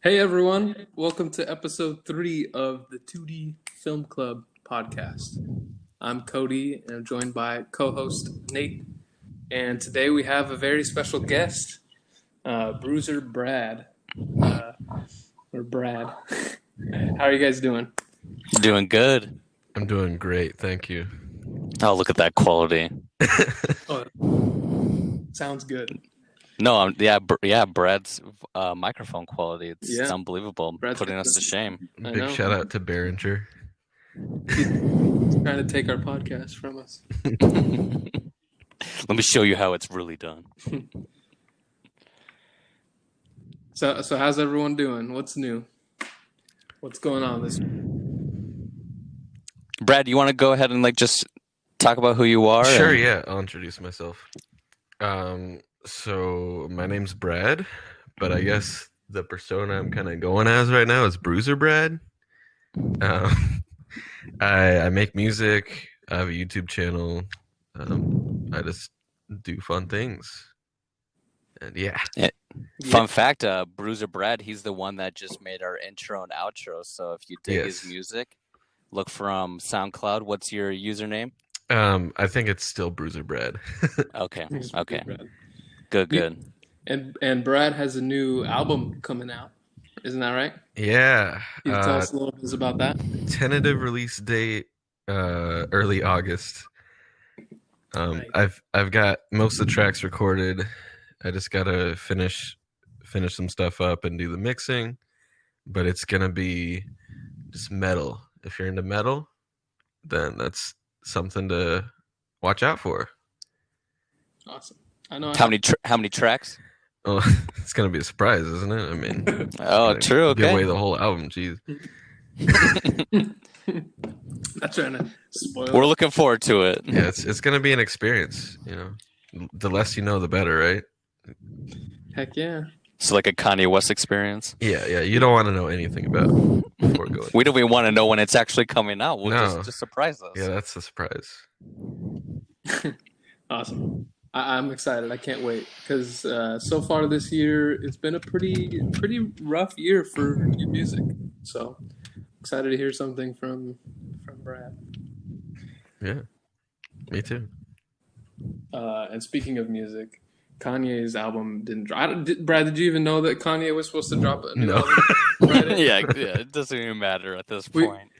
Hey everyone, welcome to episode 3 of the 2D Film Club podcast. I'm Cody and I'm joined by co host Nate. And today we have a very special guest, BruiserBrad. Uh, or Brad. How are you guys doing? Doing good. I'm doing great, thank you. Oh, look at that quality. Oh, sounds good. No, Brad's microphone quality. It's Yeah, unbelievable. Brad's Putting us to shame. I Big know. shout out to Behringer. He's trying to take our podcast from us. Let me show you how it's really done. So how's everyone doing? What's new? What's going on this week? Brad, you want to go ahead and just talk about who you are? Sure, yeah, I'll introduce myself. So my name's Brad, but I guess the persona I'm kind of going as right now is BruiserBrad. I make music. I have a YouTube channel. I just do fun things. And yeah. Fun fact, BruiserBrad, he's the one that just made our intro and outro. So if you dig his music, look from SoundCloud. What's your username? I think it's still BruiserBrad. Okay. Brad. Good. And Brad has a new album coming out. Isn't that right? Yeah. Can you tell us a little bit about that? Tentative release date, early August. Right. I've got most of the tracks recorded. I just gotta finish some stuff up and do the mixing. But it's gonna be just metal. If you're into metal, then that's something to watch out for. Awesome. I know. How many tracks? Oh, it's gonna be a surprise, isn't it? I mean, Oh, true. Okay. give away the whole album. Jeez. Not trying to spoil. We're looking forward to it. Yeah, it's gonna be an experience. You know, the less you know, the better, right? Heck yeah. So like a Kanye West experience. Yeah. You don't want to know anything about before going. We don't even want to know when it's actually coming out. We'll No. just surprise us. Yeah, that's the surprise. Awesome. I'm excited. I can't wait because so far this year it's been a pretty rough year for new music. So excited to hear something from Brad. Yeah, me too. And speaking of music, Kanye's album didn't drop. Brad, did you even know that Kanye was supposed to drop a new No. album Friday? yeah, it doesn't even matter at this point.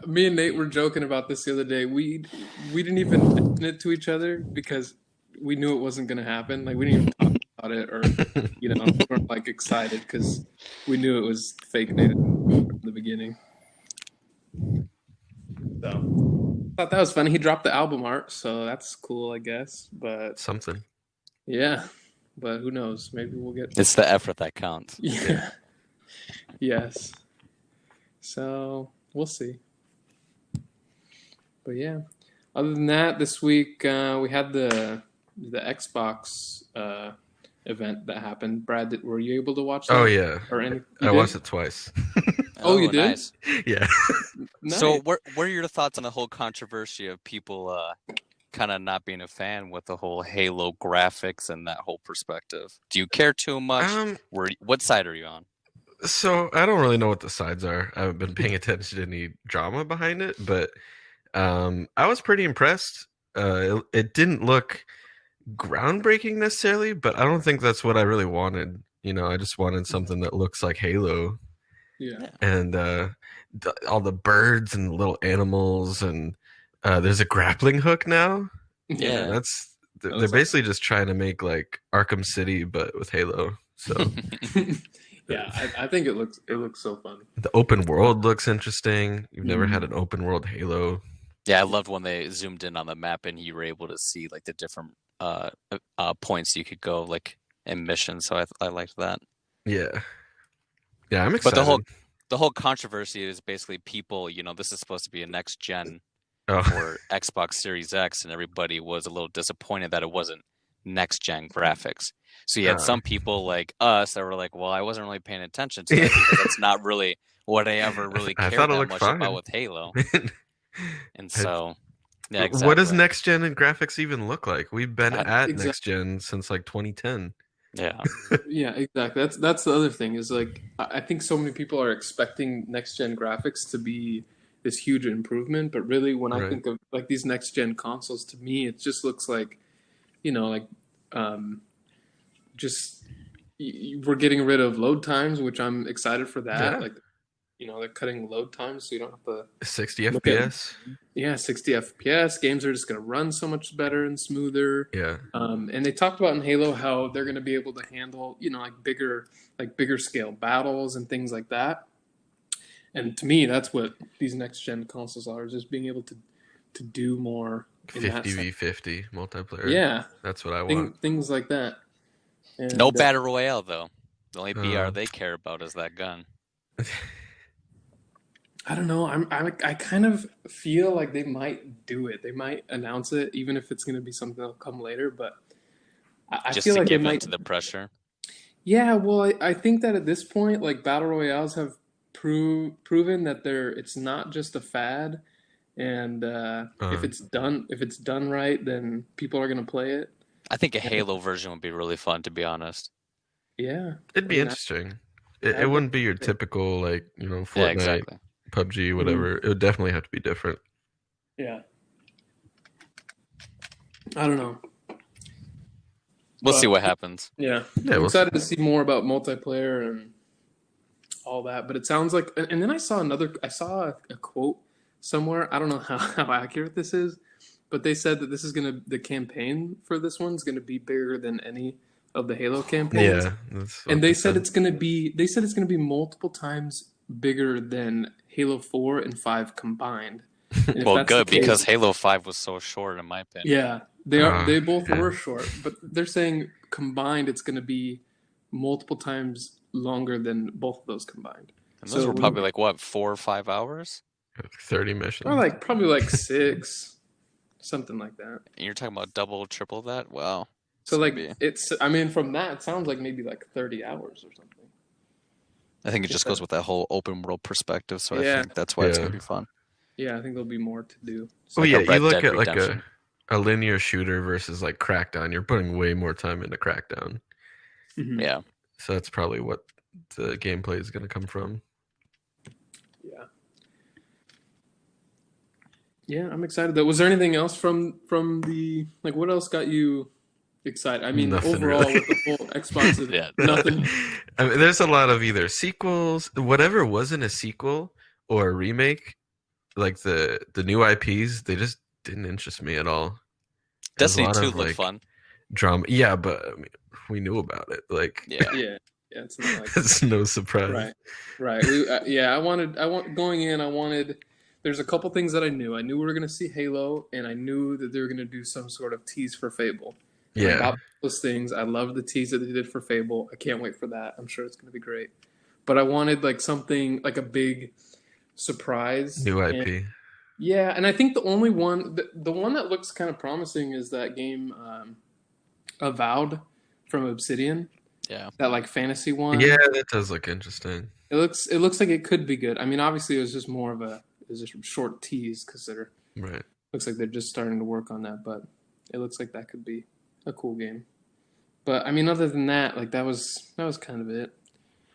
Me and Nate were joking about this the other day. We didn't even mention it to each other because we knew it wasn't going to happen. Like we didn't even talk about it, or we weren't like excited because we knew it was fake news from the beginning. So I thought that was funny. He dropped the album art, so that's cool, I guess. But Something. yeah, but who knows? Maybe we'll get. It's the effort that counts. Yeah. Yes. So we'll see. But yeah, other than that, this week we had the Xbox event that happened. Brad, were you able to watch that? Oh yeah, Or any? I watched it twice. Oh, you did? Nice. Yeah. Nice. So, what are your thoughts on the whole controversy of people kind of not being a fan with the whole Halo graphics and that whole perspective? Do you care too much? What side are you on? So I don't really know what the sides are. I haven't been paying attention to any drama behind it, but I was pretty impressed. It didn't look groundbreaking necessarily, but I don't think that's what I really wanted. You know, I just wanted something that looks like Halo. Yeah. And all the birds and little animals, and there's a grappling hook now. Yeah. They're basically just trying to make like Arkham City but with Halo. So yeah, I think it looks so fun. the open world looks interesting. You've never had an open world Halo. Yeah, I loved when they zoomed in on the map and you were able to see like the different points you could go like in missions. So I liked that. Yeah, I'm excited. But the whole controversy is basically people. This is supposed to be a next gen for Xbox Series X, and everybody was a little disappointed that it wasn't next gen graphics. So you had some people like us that were like, "Well, I wasn't really paying attention to that because that's not really what I ever really cared that much about with Halo." And so, yeah, exactly. What does next gen in graphics even look like? We've been at exactly. next gen since like 2010. Yeah. Yeah, exactly. That's the other thing is like I think so many people are expecting next gen graphics to be this huge improvement, but really when I Right. think of like these next gen consoles, to me it just looks like like um, just we're getting rid of load times, which I'm excited for that. Yeah. Like they're cutting load times, so you don't have to 60 look at FPS. 60 FPS. Games are just going to run so much better and smoother. Yeah. And they talked about in Halo how they're going to be able to handle, like bigger scale battles and things like that. And to me, that's what these next gen consoles are: is just being able to do more in that sense. 50v50 multiplayer. Yeah, That's what I want. things like that. No And battle royale though. The only BR Uh, they care about is that gun. I don't know. I kind of feel like they might do it. They might announce it, even if it's going to be something that'll come later. But I Just feel to like they give in might. to the pressure. Yeah, well, I think that at this point, like battle royales have proven that it's not just a fad, and uh, if it's done right, then people are going to play it. I think a And, Halo version would be really fun, to be honest. yeah, it'd I be mean, interesting. It I'd wouldn't definitely be your play it. typical like Yeah, Fortnite, exactly. PUBG, Mhm. whatever. It would definitely have to be different. Yeah, I don't know, We'll see but what happens. yeah, Yeah, I'm we'll see. excited to see more about multiplayer and all that. But it sounds like, and then I saw a quote somewhere. I don't know how accurate this is, but they said that the campaign for this one's gonna be bigger than any of the Halo campaigns, Yeah, that's and what they said. they said it's gonna be multiple times bigger than Halo 4 and 5 combined. And if Well, that's the good, because case, Halo 5 was so short, in my opinion. yeah, Uh, they both yeah. were short, but they're saying combined it's gonna be multiple times longer than both of those combined. And those So were when probably like, what, 4 or 5 hours? 30 or missions. like probably like six, something like that. And you're talking about double, triple that? Wow. So It's going like to be. I mean, from that it sounds like maybe like 30 hours or something. I think it If just that, goes with that whole open world perspective, so I yeah, think that's why it's going Yeah. to be fun. yeah, I think there'll be more to do. Oh So Like a yeah, you Red look Dead at like Redemption. a linear shooter versus like Crackdown. You're putting way more time into Crackdown, mhm. Yeah. so that's probably what the gameplay is going to come from. Yeah, yeah, I'm excited. Though, was there anything else from the like? What else got you excited? I mean, Nothing overall really. with the whole Xbox, Yeah. nothing. I mean, there's a lot of either sequels, whatever wasn't a sequel or a remake, like the new IPs, they just didn't interest me at all. There's a Destiny lot 2 of looked like fun. drama. Yeah, but I mean, we knew about it. Like, Yeah. Yeah, yeah, it's not like it's no surprise. right, right. Yeah, I want going in. I wanted. There's a couple things that I knew. I knew we were going to see Halo, and I knew that they were going to do some sort of tease for Fable. And I Yeah, got those things. I love the tease that they did for Fable. I can't wait for that. I'm sure it's going to be great. But I wanted like something like a big surprise. new And IP. yeah, and I think the only one, the one that looks kind of promising is that game, Avowed from Obsidian. Yeah. That like fantasy one. Yeah, that does look interesting. It looks like it could be good. I mean, obviously, it was just a short tease because they're Right. looks like they're just starting to work on that. But it looks like that could be a cool game. But I mean, other than that, like that was kind of it.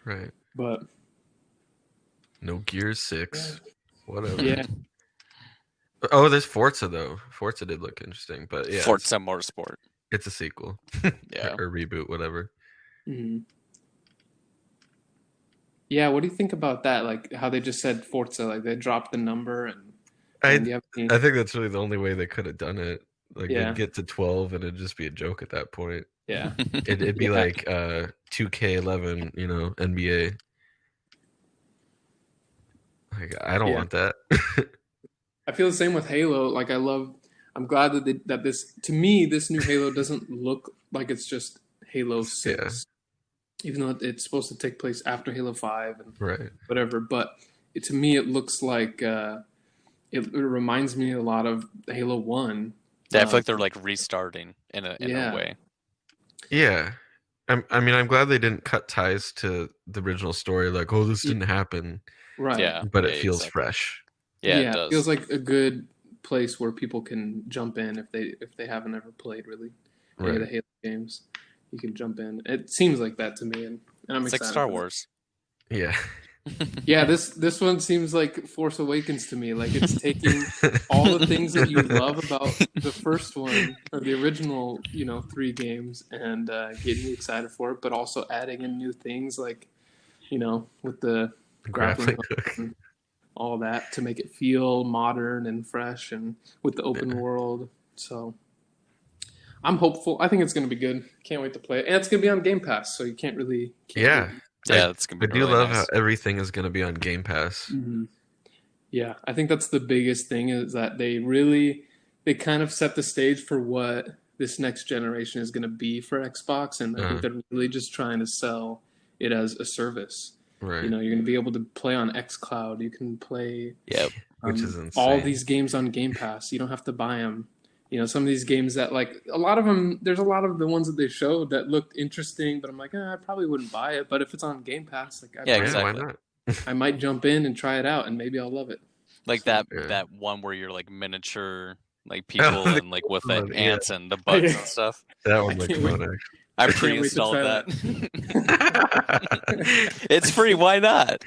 Right. But No Gears 6. Whatever. yeah, Oh, there's Forza though. Forza did look interesting, but yeah, Forza Motorsport. it's a sequel Yeah. or reboot, whatever. mhm. Yeah. What do you think about that? Like how they just said Forza, like they dropped the number I and you have any, I think that's really the only way they could have done it. Like yeah, they'd get to 12 and it'd just be a joke at that point. yeah, It'd be yeah, like 2K11, NBA. Like I don't yeah. want that. I feel the same with Halo. Like I'm glad that this to me this new Halo doesn't look like it's just Halo Yeah, 6, even though it's supposed to take place after Halo 5 and right. whatever. But to me, it looks like it reminds me a lot of Halo 1. Yeah, I feel like they're like restarting in a Yeah, way. Yeah. I mean, I'm glad they didn't cut ties to the original story. Like, oh, this didn't happen, right. Yeah. but Yeah, it feels exactly. fresh. Yeah, it It does. feels like a good place where people can jump in if they haven't ever played really any of the Right. Halo games. you can jump in. It seems like that to me, and I'm It's like excited. Star for that. Wars. Yeah. Yeah, this one seems like Force Awakens to me. Like it's taking all the things that you love about the first one or the original, 3 games, and getting you excited for it, but also adding in new things like, with the grappling hook and all that to make it feel modern and fresh, and with the open world. So I'm hopeful. I think it's going to be good. Can't wait to play it, and it's going to be on Game Pass, so you can't really. Yeah. Yeah, it's gonna I be do really love nice. how everything is going to be on Game Pass. Mm-hmm. Yeah, I think that's the biggest thing is that they kind of set the stage for what this next generation is going to be for Xbox, and I think they're really just trying to sell it as a service. Right. You're going to be able to play on xCloud. You can play which is insane. all these games on Game Pass. You don't have to buy them. Some of these games that a lot of them, there's a lot of the ones that they showed that looked interesting, but I'm like, I probably wouldn't buy it. But if it's on Game Pass, Exactly. Why not? I might jump in and try it out, and maybe I'll love it. Like that one where you're like miniature like people and like with the ants and the bugs and stuff. That one looks fun. I pre-installed that. It's free. Why not?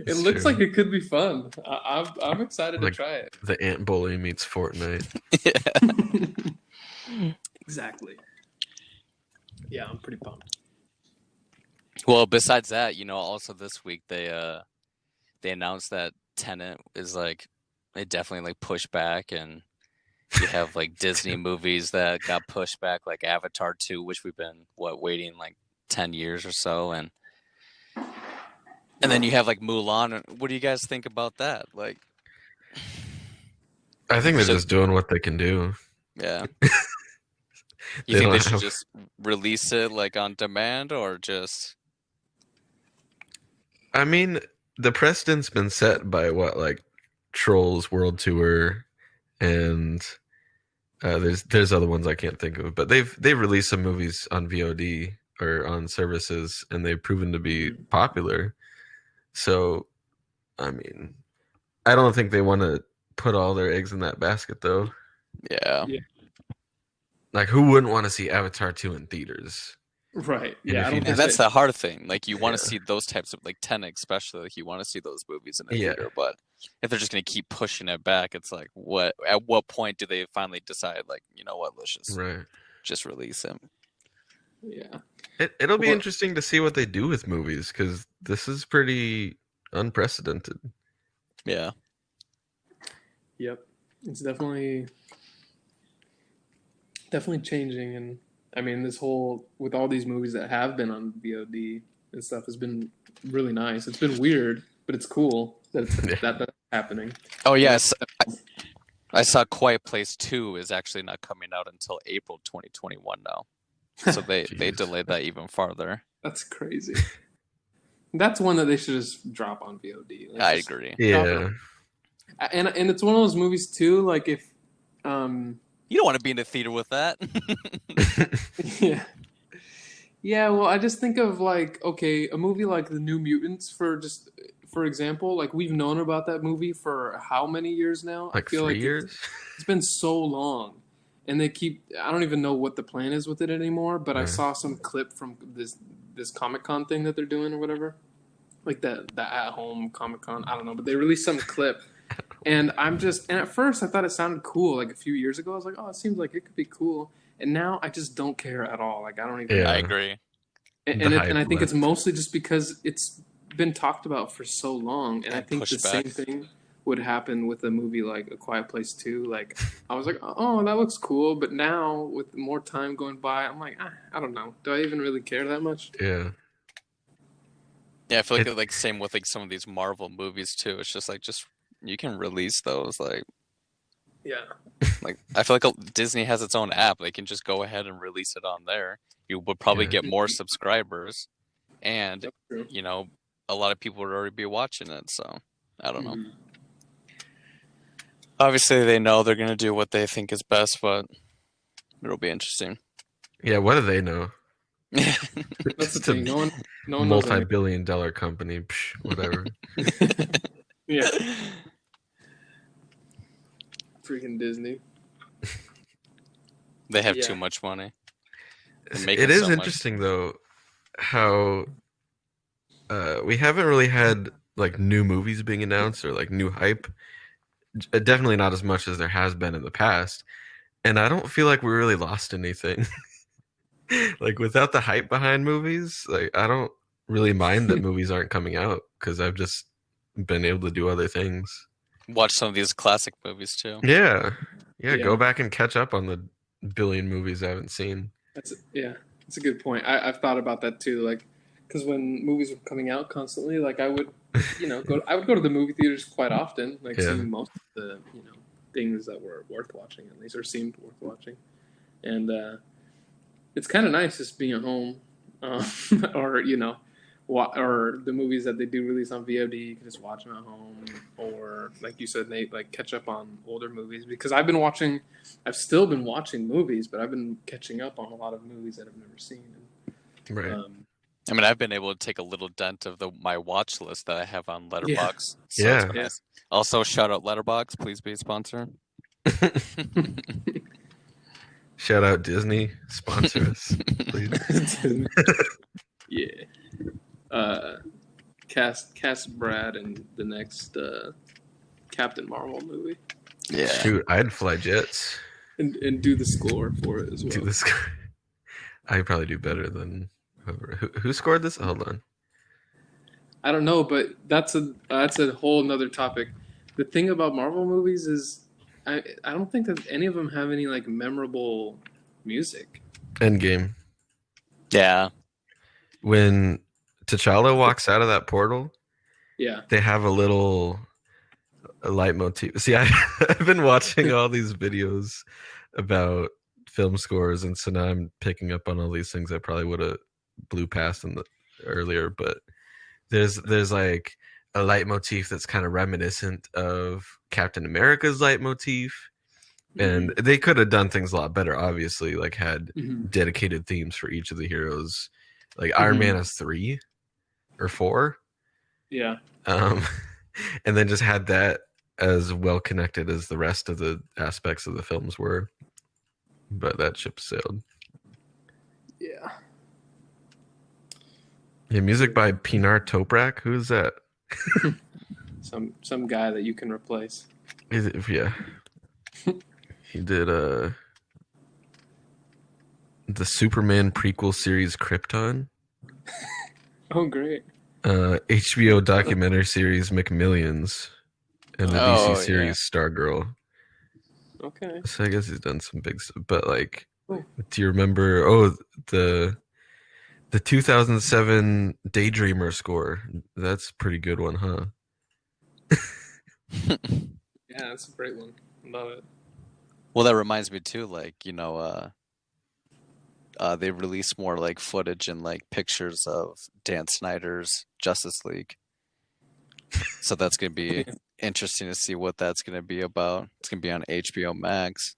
It looks like it could be fun. I'm excited to try it. The Ant Bully meets Fortnite. Yeah. Exactly. Yeah, I'm pretty pumped. Well, besides that, also this week they announced that Tenet is like they definitely like pushed back, and you have like Disney movies that got pushed back, like Avatar 2, which we've been waiting like 10 years or so, and then you have like Mulan. What do you guys think about that? Like, I think they're just doing what they can do. Yeah. You think they should just release it like on demand or just? I mean, the precedent's been set by like Trolls World Tour, and there's other ones I can't think of, but they've released some movies on VOD or on services, and they've proven to be popular. So, I mean, I don't think they want to put all their eggs in that basket, though. Yeah. Like, who wouldn't want to see Avatar 2 in theaters? Right. And that's the hard thing. Like, you want to see those types of, like, Tenet especially, like, you want to see those movies in a theater, but if they're just going to keep pushing it back, it's like, at what point do they finally decide, like, you know what, let's just release him? Yeah. It'll be interesting to see what they do with movies, because this is pretty unprecedented. Yeah. Yep. It's definitely changing, and I mean, this whole with all these movies that have been on VOD and stuff has been really nice. It's been weird, but it's cool that that's happening. Oh yes, I saw Quiet Place 2 is actually not coming out until April 2021 now, so they delayed that even farther. That's crazy. That's one that they should just drop on VOD. I agree. Yeah, and it's one of those movies too. Like if you don't want to be in the theater with that. Yeah. Yeah, well, I just think of like, okay, a movie like The New Mutants, for example, like we've known about that movie for how many years now? Like I feel 3 years? It's been so long. And I don't even know what the plan is with it anymore, but I saw some clip from this Comic-Con thing that they're doing or whatever. Like the at-home Comic-Con, I don't know, but they released some clip. And and at first I thought it sounded cool. Like a few years ago, I was like, oh, it seems like it could be cool. And now I just don't care at all. Like I don't even. I agree. And I think it's mostly just because it's been talked about for so long. And I think the same thing would happen with a movie like A Quiet Place 2. Like I was like, oh, that looks cool. But now with more time going by, I'm like, I don't know. Do I even really care that much? Yeah. Yeah, I feel like same with like some of these Marvel movies too. It's just like you can release those like. Yeah. Like I feel like Disney has its own app. They can just go ahead and release it on there. You would probably get more subscribers, and a lot of people would already be watching it. So I don't know. Obviously, they know they're gonna do what they think is best, but it'll be interesting. Yeah, what do they know? That's the thing. No one multi-billion-dollar company. Psh, whatever. Yeah. Freaking Disney. They have too much money. making It is so much. interesting though how we haven't really had like new movies being announced or like new hype. Definitely not as much as there has been in the past. And I don't feel like we really lost anything. Like without the hype behind movies, like I don't really mind that movies aren't coming out because I've just been able to do other things. Watch some of these classic movies too. Yeah. Yeah, go Yeah. back and catch up on the billion movies I haven't seen. That's a good point. I've thought about that too. Like, because when movies were coming out constantly, like I would, I would go to the movie theaters quite often, like Yeah. seeing most of the, things that were worth watching at least or seemed worth watching, and it's kind of nice just being at home, or or the movies that they do release on VOD. You can just watch them at home, or like you said, Nate, like catch up on older movies. Because I've still been watching movies, but I've been catching up on a lot of movies that I've never seen. Right. I mean, I've been able to take a little dent of my watch list that I have on Letterboxd. So Yeah. it's nice. Also, shout out Letterboxd. Please be a sponsor. Shout out Disney, sponsor us, please. Yeah. Cast Brad in the next Captain Marvel movie. Yeah. Shoot, I'd fly jets. And do the score for it as well. Do this. I'd probably do better than whoever. Who scored this? Hold on. I don't know, but that's a whole nother topic. The thing about Marvel movies is I don't think that any of them have any like memorable music. Endgame. Yeah. When T'Challa walks out of that portal, Yeah. they have a little leitmotif. See, I've been watching all these videos about film scores, and so now I'm picking up on all these things I probably would have blew past earlier. But there's like a leitmotif that's kind of reminiscent of Captain America's leitmotif. And they could have done things a lot better, obviously, like had dedicated themes for each of the heroes. Like Iron Man has 3 or 4. Yeah. And then just had that as well connected as the rest of the aspects of the films were. But that ship sailed. Yeah. Yeah, music by Pinar Toprak. Who is that? Some guy that you can replace. Yeah. He did the Superman prequel series Krypton. Oh, great. HBO documentary series McMillions. And the DC series Stargirl. Okay. So I guess he's done some big stuff. But like, do you remember the 2007 Daydreamer score? That's a pretty good one, huh? Yeah, that's a great one. Love it. Well, that reminds me too, like, they released more like footage and like pictures of Dan Snyder's Justice League. So that's going to be interesting to see what that's going to be about. It's going to be on HBO Max.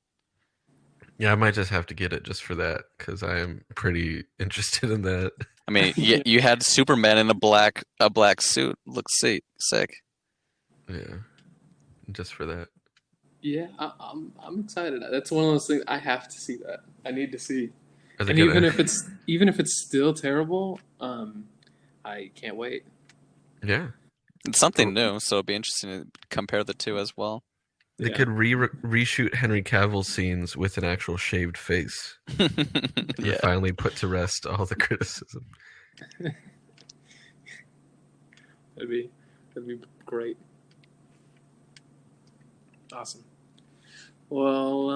Yeah, I might just have to get it just for that because I am pretty interested in that. I mean, you had Superman in a black suit. Looks sick. Yeah, just for that. Yeah, I'm excited. That's one of those things I have to see. That I need to see. And if it's still terrible, I can't wait. Yeah, it's something new, so it'll be interesting to compare the two as well. They could reshoot Henry Cavill's scenes with an actual shaved face. And finally put to rest all the criticism. That'd be great. Awesome. Well,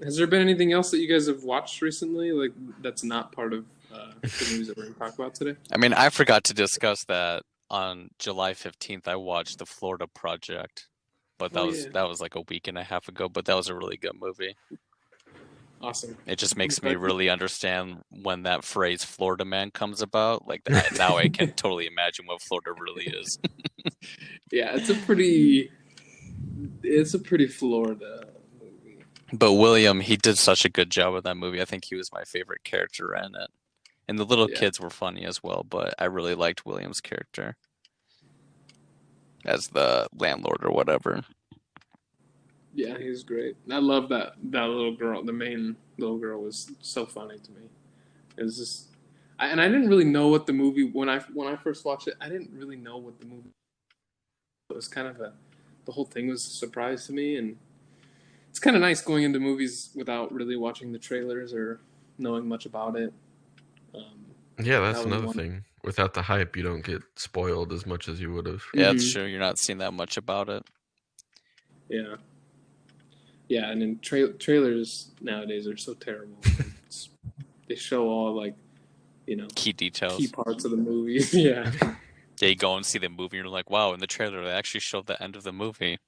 has there been anything else that you guys have watched recently, like that's not part of the movies that we're going to talk about today? I mean, I forgot to discuss that on July 15th. I watched The Florida Project, but that was like a week and a half ago. But that was a really good movie. Awesome. It just makes me really understand when that phrase "Florida man" comes about. Like now, I can totally imagine what Florida really is. Yeah, it's a pretty Florida movie. But William, he did such a good job with that movie. I think he was my favorite character in it. And the little kids were funny as well, but I really liked William's character as the landlord or whatever. Yeah, he was great. I love that little girl. The main little girl was so funny to me. It was just, and I didn't really know what the movie when I first watched it. I didn't really know what the movie. It was kind of the whole thing was a surprise to me, and it's kind of nice going into movies without really watching the trailers or knowing much about it. Yeah, That that's was another one. thing. Without the hype, you don't get spoiled as much as you would have. Yeah, it's true. You're not seeing that much about it. Yeah. Yeah, and then trailers nowadays are so terrible. They show all like, Key details. key parts of the movie. Yeah. Yeah, you go and see the movie, and you're like, wow, in the trailer, they actually showed the end of the movie.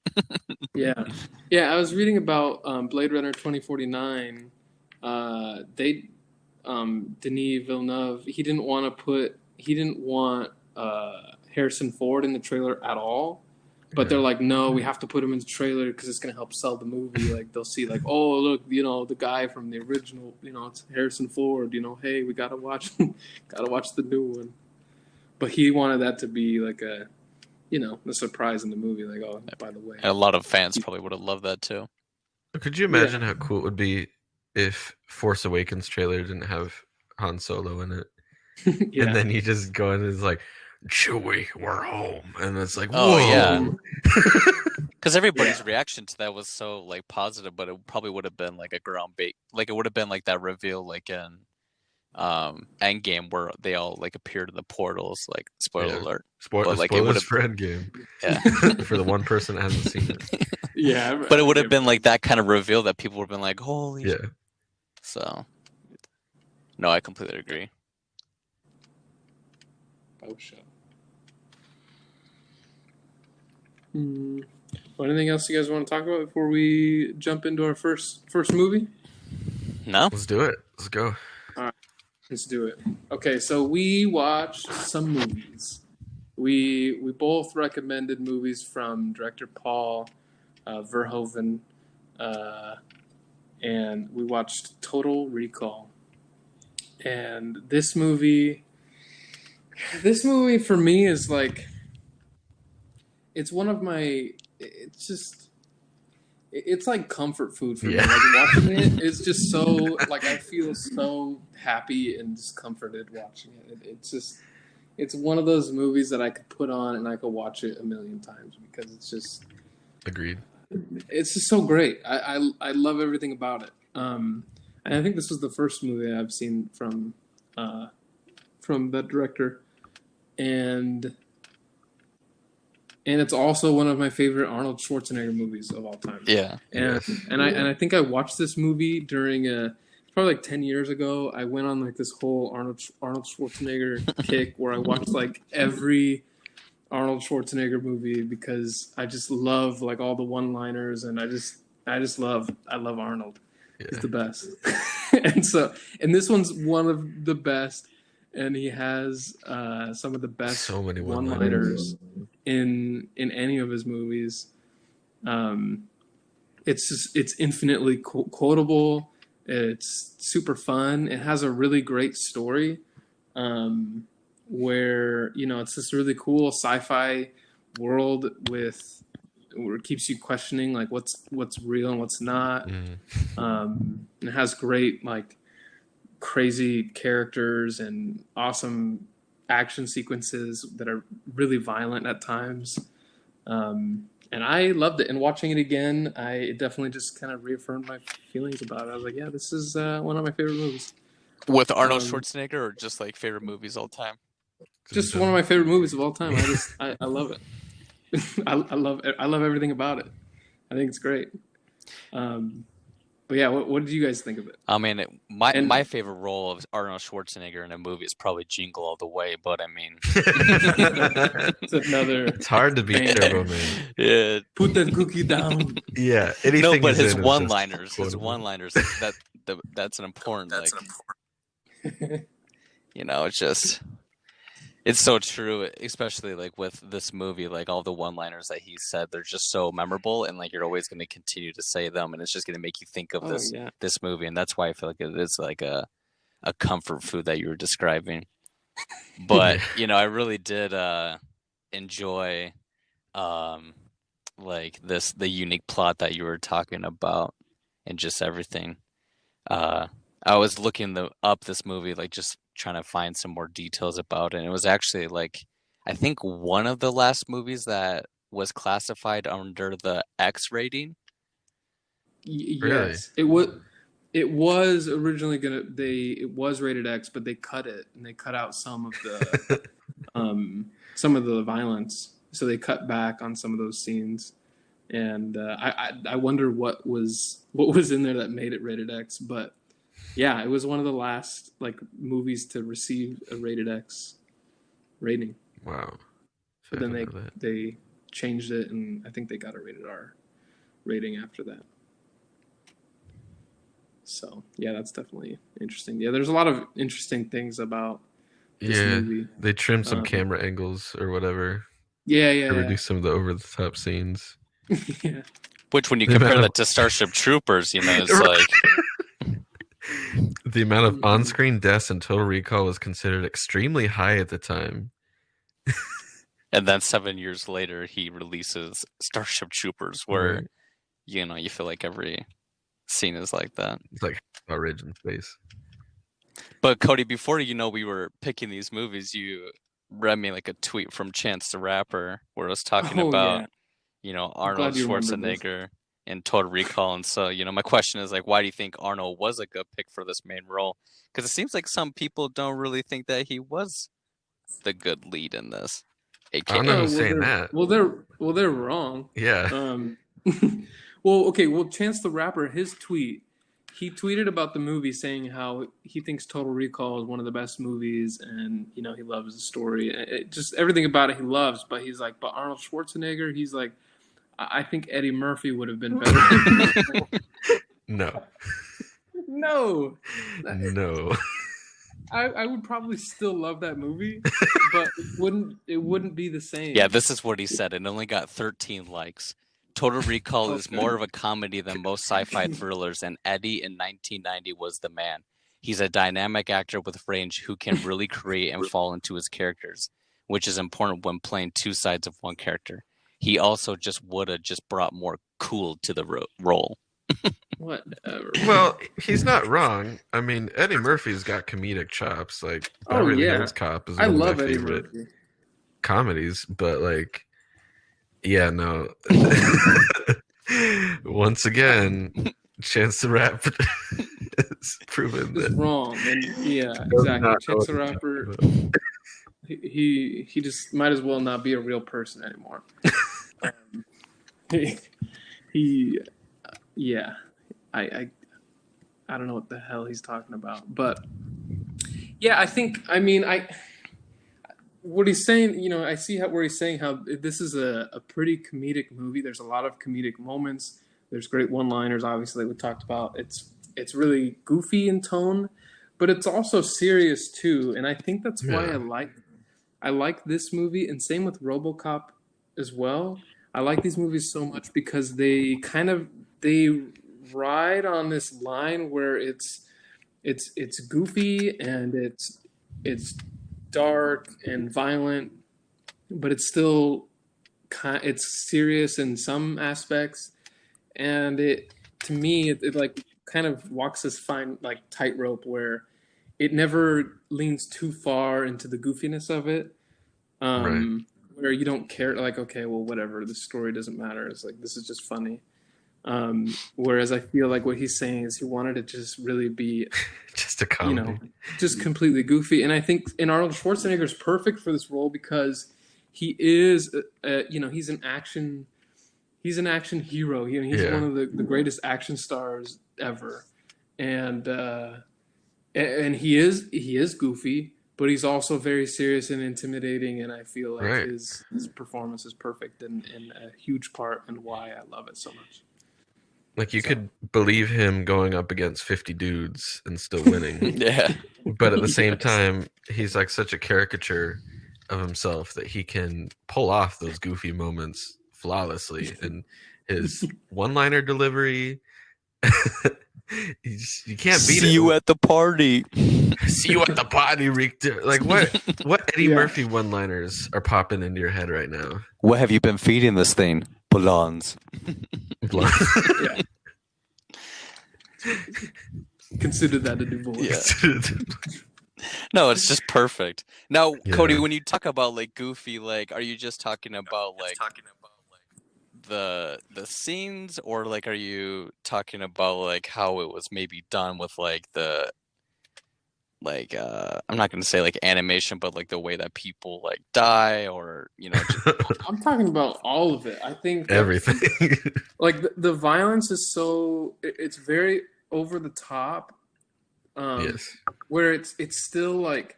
Yeah. Yeah, I was reading about Blade Runner 2049. Denis Villeneuve, he didn't want Harrison Ford in the trailer at all. But they're like, no, we have to put him in the trailer because it's going to help sell the movie. Like, they'll see, like, oh, look, the guy from the original, it's Harrison Ford, hey, we got to watch the new one. But he wanted that to be like a surprise in the movie. Like, oh, by the way. And a lot of fans probably would have loved that, too. Could you imagine how cool it would be if Force Awakens trailer didn't have Han Solo in it? Yeah. And then you just go in and it's like, Chewie, we're home. And it's like, Oh, whoa. yeah. Because everybody's reaction to that was so like positive, but it probably would have been like a ground bait. Like it would have been like that reveal like in Endgame where they all like appeared in the portals, like spoiler alert. Spoilers like, for Endgame. Yeah. For the one person that hasn't seen it. Yeah. But it would have been like that kind of reveal that people would have been like, holy Yeah. So no, I completely agree. Oh shit. Well, anything else you guys want to talk about before we jump into our first movie? No? Let's do it. Let's go. All right, let's do it. Okay, so we watched some movies. We both recommended movies from director Paul Verhoeven, and we watched Total Recall. And this movie for me is like, it's one of my. It's like comfort food for me. Like watching it, it's just so like I feel so happy and just comforted watching it. It's one of those movies that I could put on and I could watch it a million times because it's just agreed. It's just so great. I love everything about it. And I think this was the first movie I've seen from that director, and it's also one of my favorite Arnold Schwarzenegger movies of all time. Yeah. And I think I watched this movie during probably like 10 years ago. I went on like this whole Arnold Schwarzenegger kick where I watched like every Arnold Schwarzenegger movie because I just love like all the one-liners, and I love Arnold. Yeah. He's the best. and this one's one of the best, and he has some of the best so many one-liners in any of his movies. It's infinitely quotable. It's super fun. It has a really great story, where it's this really cool sci-fi world where it keeps you questioning like what's real and what's not. It has great like crazy characters and awesome action sequences that are really violent at times. And I loved it. And watching it again, it definitely just kind of reaffirmed my feelings about it. I was like, yeah, this is one of my favorite movies. With Arnold Schwarzenegger, or just like favorite movies all time? Just one of my favorite movies of all time. I love it. I love everything about it. I think it's great. But yeah, what did you guys think of it? I mean, my favorite role of Arnold Schwarzenegger in a movie is probably Jingle All the Way, but I mean, it's hard to beat Turbo Man. Yeah, put that cookie down. Yeah, no, but his one-liners, that's an important it's just. It's so true, especially like with this movie, like all the one-liners that he said, they're just so memorable, and like you're always going to continue to say them, and it's just going to make you think of this movie, and that's why I feel like it is like a comfort food that you were describing. But I really did enjoy like the unique plot that you were talking about, and just everything. I I was looking up this movie, like just trying to find some more details about it. And it was actually like, I think one of the last movies that was classified under the X rating. Really? Yes, it was. It was originally it was rated X, but they cut it and they cut out some of the violence. So they cut back on some of those scenes, and I wonder what was in there that made it rated X. But yeah, it was one of the last like movies to receive a rated X rating. Wow. But then they changed it, and I think they got a rated R rating after that. So yeah, that's definitely interesting. Yeah, there's a lot of interesting things about this movie. They trimmed some camera angles or whatever. Yeah, to reduce some of the over the top scenes. Yeah. Which, when you compare that to Starship Troopers, you know, it's like the amount of on-screen deaths in Total Recall was considered extremely high at the time. And then 7 years later, he releases Starship Troopers, where you know you feel like every scene is like that. It's like a ridge in space. But Cody, before we were picking these movies, you read me like a tweet from Chance the Rapper where it was talking about Arnold Schwarzenegger in Total Recall. And so my question is like, why do you think Arnold was a good pick for this main role? Because it seems like some people don't really think that he was the good lead in this. I don't know who's saying that. Well, they're wrong. Yeah. Well, okay. Well, Chance the Rapper, his tweet, he tweeted about the movie saying how he thinks Total Recall is one of the best movies, and he loves the story, just everything about it he loves. But he's like, but Arnold Schwarzenegger, he's like, I think Eddie Murphy would have been better. No. I would probably still love that movie, but it wouldn't be the same. Yeah, this is what he said. It only got 13 likes. Total Recall is more of a comedy than most sci-fi thrillers, and Eddie in 1990 was the man. He's a dynamic actor with range who can really create and fall into his characters, which is important when playing two sides of one character. He also would have brought more cool to the role. Whatever. Well, he's not wrong. I mean, Eddie Murphy's got comedic chops. Like, Beverly Hills Cop is one of my favorite comedies, but like, yeah, no. Once again, Chance the Rapper has proven that wrong. And yeah, exactly. Chance the Rapper, he just might as well not be a real person anymore. I don't know what the hell he's talking about, but yeah, what he's saying, I see where he's saying how this is a pretty comedic movie. There's a lot of comedic moments. There's great one-liners, obviously, we talked about. It's really goofy in tone, but it's also serious too. And I think that's why I like this movie, and same with Robocop as well. I like these movies so much because they ride on this line where it's goofy and it's dark and violent, but it's still it's serious in some aspects, and it like kind of walks this fine like tightrope where it never leans too far into the goofiness of it, where you don't care, like, okay, well, whatever, the story doesn't matter, it's like, this is just funny. Whereas I feel like what he's saying is he wanted it to just really be just a comedy, just completely goofy. And I think Arnold Schwarzenegger is perfect for this role because he is, he's an action hero. He's one of the greatest action stars ever, and he is goofy, but he's also very serious and intimidating. And I feel like his performance is perfect and a huge part in why I love it so much. Like, you could believe him going up against 50 dudes and still winning. Yeah. But at the same time, he's like such a caricature of himself that he can pull off those goofy moments flawlessly. And his one-liner delivery, you can't beat it. See you at the party. See you at the party, Richter. Like, what Eddie Murphy one-liners are popping into your head right now? What have you been feeding this thing? Blondes. consider that a divorce. Yeah. No, it's just perfect. Now, Yeah. Cody, when you talk about like goofy, like, are you just talking about like the scenes, or like are you talking about like how it was maybe done with like the like I'm not gonna say like animation, but like the way that people like die, or just... I'm talking about all of it. I think that Everything. like the violence is it's very over the top. Yes. Where it's still like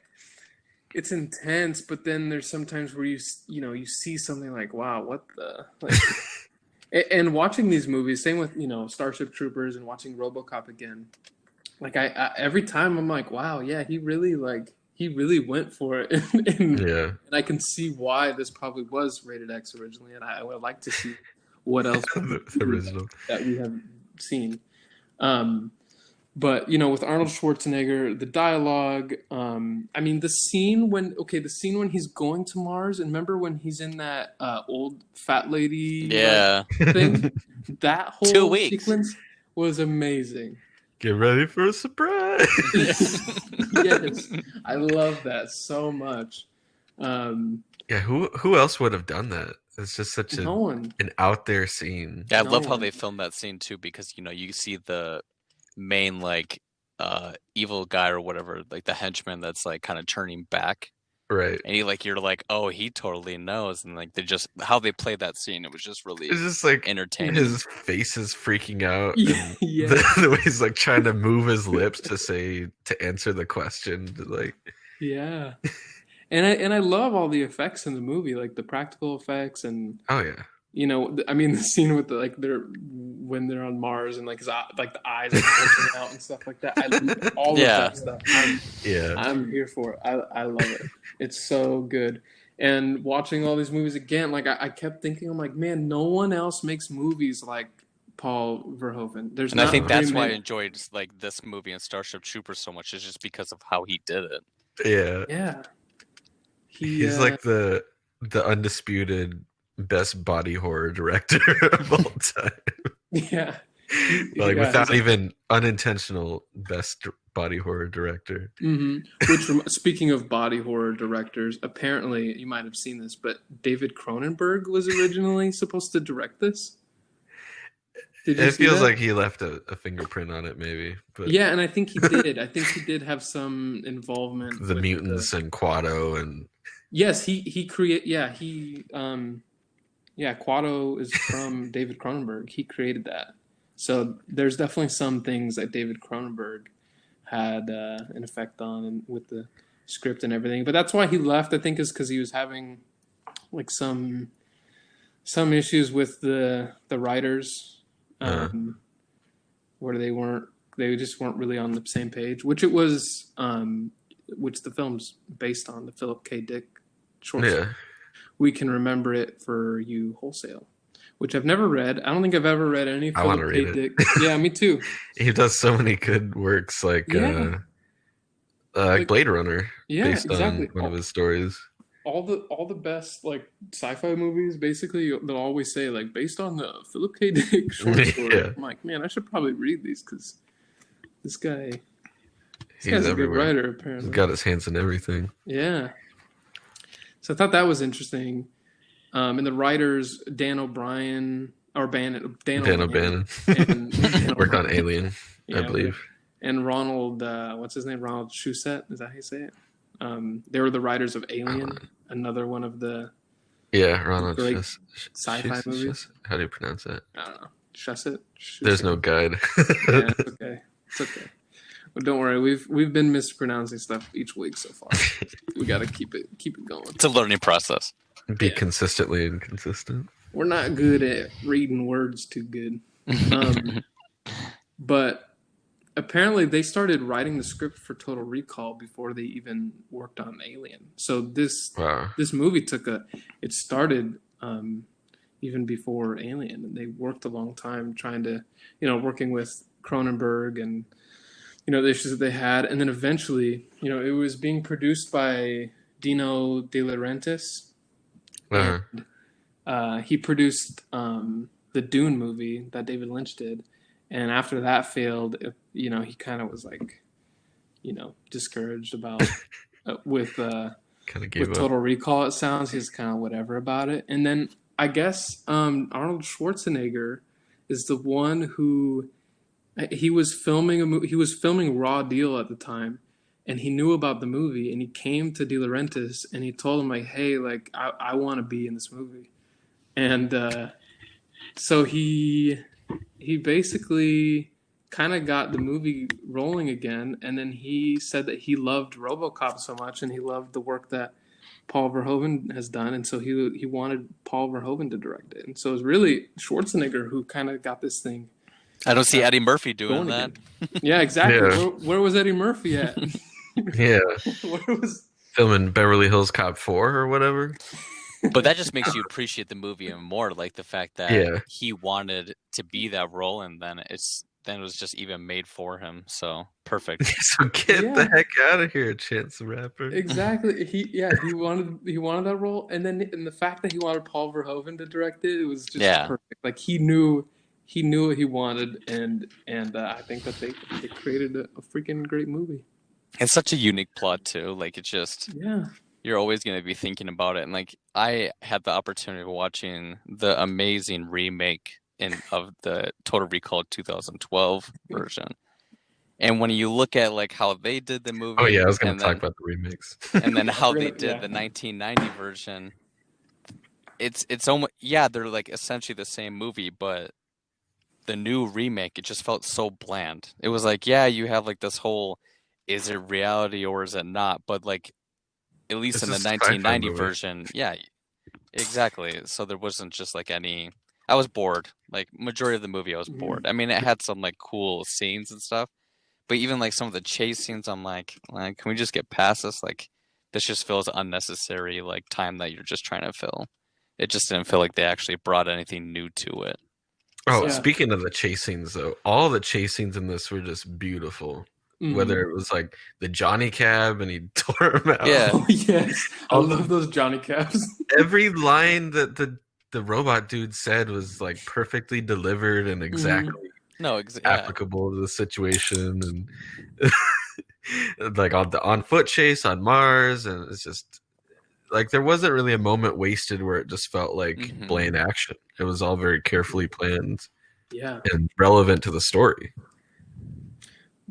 it's intense, but then there's sometimes where you see something like, wow, what the like. And watching these movies, same with Starship Troopers and watching Robocop again. Like I every time I'm like, wow, yeah, he really went for it, and I can see why this probably was rated X originally, and I would like to see what else the original that we have seen. But with Arnold Schwarzenegger, the dialogue. I mean, the scene when he's going to Mars, and remember when he's in that old fat lady thing? That whole 2 weeks sequence was amazing. Get ready for a surprise. Yes, I love that so much. Yeah, who else would have done that? It's just such an out there scene. Yeah, I love how they filmed that scene too, because you see the main like evil guy or whatever, like the henchman that's like kind of turning back, right? And you're like, oh, he totally knows, and like they just how they played that scene, it was just really it's just like entertaining. His face is freaking out. And the way he's like trying to move his lips to answer the question, like and I love all the effects in the movie, like the practical effects, and oh yeah. I mean, the scene with when they're on Mars and like the eyes are poking out and stuff like that. I love all of that stuff. I'm here for it. I love it. It's so good. And watching all these movies again, like I kept thinking, I'm like, man, no one else makes movies like Paul Verhoeven. I think that's why I enjoyed like this movie and Starship Troopers so much, is just because of how he did it. Yeah. Yeah. He's like the undisputed best body horror director of all time. Yeah. Without even unintentional best body horror director. Mm-hmm. Which, speaking of body horror directors, apparently you might have seen this, but David Cronenberg was originally supposed to direct this. It feels like he left a fingerprint on it, maybe. But yeah, and I think he did. I think he did have some involvement. The mutants and Quado and. Yes, he create. Yeah, Quado is from David Cronenberg. He created that. So there's definitely some things that David Cronenberg had an effect on, and with the script and everything. But that's why he left. I think is because he was having like some issues with the writers, where they just weren't really on the same page. Which it was, which the film's based on, the Philip K. Dick short story. We Can Remember It For You Wholesale, which I've never read. I don't think I've ever read any Philip K. Dick. Yeah, me too. He does so many good works, like Blade Runner, based on one of his stories. All the best like sci-fi movies, basically, they'll always say like based on the Philip K. Dick short story. I'm like, man, I should probably read these because this guy's a good writer. Apparently, he's got his hands in everything. Yeah. So I thought that was interesting. And the writers, Dan O'Bannon, worked on Alien, I believe. And Ronald, what's his name? Ronald Shusett, is that how you say it? They were the writers of Alien, another one of the Ronald great sci-fi movies. How do you pronounce that? I don't know. Shusett. There's no guide. Yeah, it's okay. It's okay. But don't worry, we've been mispronouncing stuff each week so far. We got to keep it going. It's a learning process. Be consistently inconsistent. We're not good at reading words too good. But apparently they started writing the script for Total Recall before they even worked on Alien. So this movie it started even before Alien, and they worked a long time trying to, working with Cronenberg and the issues that they had, and then eventually, it was being produced by Dino De Laurentiis. And, he produced the Dune movie that David Lynch did, and after that failed, he kind of was like, discouraged about with Kind of gave up. Total Recall. It sounds he's kind of whatever about it. And then I guess Arnold Schwarzenegger is the one who he was filming he was filming Raw Deal at the time, and he knew about the movie, and he came to De Laurentiis and he told him like, hey, like I want to be in this movie, and so he basically kind of got the movie rolling again, and then he said that he loved RoboCop so much, and he loved the work that Paul Verhoeven has done, and so he wanted Paul Verhoeven to direct it, and so it was really Schwarzenegger who kind of got this thing. I don't see Eddie Murphy doing that. Yeah, exactly. Yeah. Where was Eddie Murphy at? Yeah. Where was filming Beverly Hills Cop 4 or whatever? But that just makes you appreciate the movie even more, like the fact that he wanted to be that role, and then it was just even made for him. So perfect. So get the heck out of here, Chance the Rapper. Exactly. He wanted that role, and the fact that he wanted Paul Verhoeven to direct it was just perfect. Like he knew what he wanted, and I think that they created a freaking great movie. It's such a unique plot too. Like it's just you're always going to be thinking about it. And like I had the opportunity of watching the amazing remake of the Total Recall 2012 version. And when you look at like how they did the movie, I was going to talk about the remakes, and then how they did the 1990 version. It's almost they're like essentially the same movie, but the new remake, it just felt so bland. It was like, you have like this whole, is it reality or is it not? But like, at least in the 1990 version, exactly. So there wasn't just like any. I was bored. Like majority of the movie, I was bored. I mean, it had some like cool scenes and stuff, but even like some of the chase scenes, I'm like, can we just get past this? Like, this just feels unnecessary. Like time that you're just trying to fill. It just didn't feel like they actually brought anything new to it. Oh, speaking of the chase scenes, though, all the chase scenes in this were just beautiful. Mm-hmm. Whether it was like the Johnny Cab and he tore him out. Yeah. Oh, yes. I love those Johnny Cabs. Every line that the robot dude said was like perfectly delivered and exactly applicable to the situation, and like on foot chase on Mars, and it's just like there wasn't really a moment wasted where it just felt like bland action. It was all very carefully planned, and relevant to the story.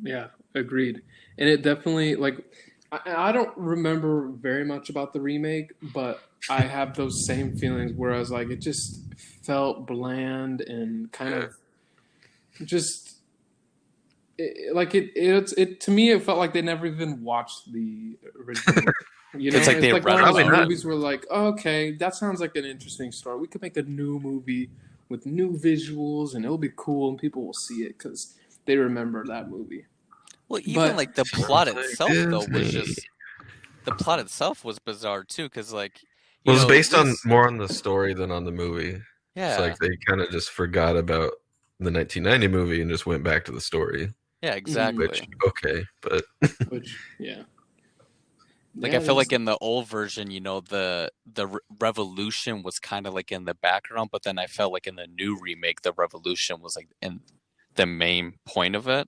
Yeah, agreed. And it definitely, like, I don't remember very much about the remake, but I have those same feelings where I was like, it just felt bland and kind of just it to me, it felt like they never even watched the original. You know, it's like they like one of those movies where like, okay, that sounds like an interesting story. We could make a new movie with new visuals, and it'll be cool, and people will see it because they remember that movie. Well, even like the plot itself, though, was just the plot itself was bizarre too, because like it was based more on the story than on the movie. Yeah, it's like they kind of just forgot about the 1990 movie and just went back to the story. Yeah, exactly. Like I feel like in the old version, the revolution was kind of like in the background, but then I felt like in the new remake, the revolution was like in the main point of it.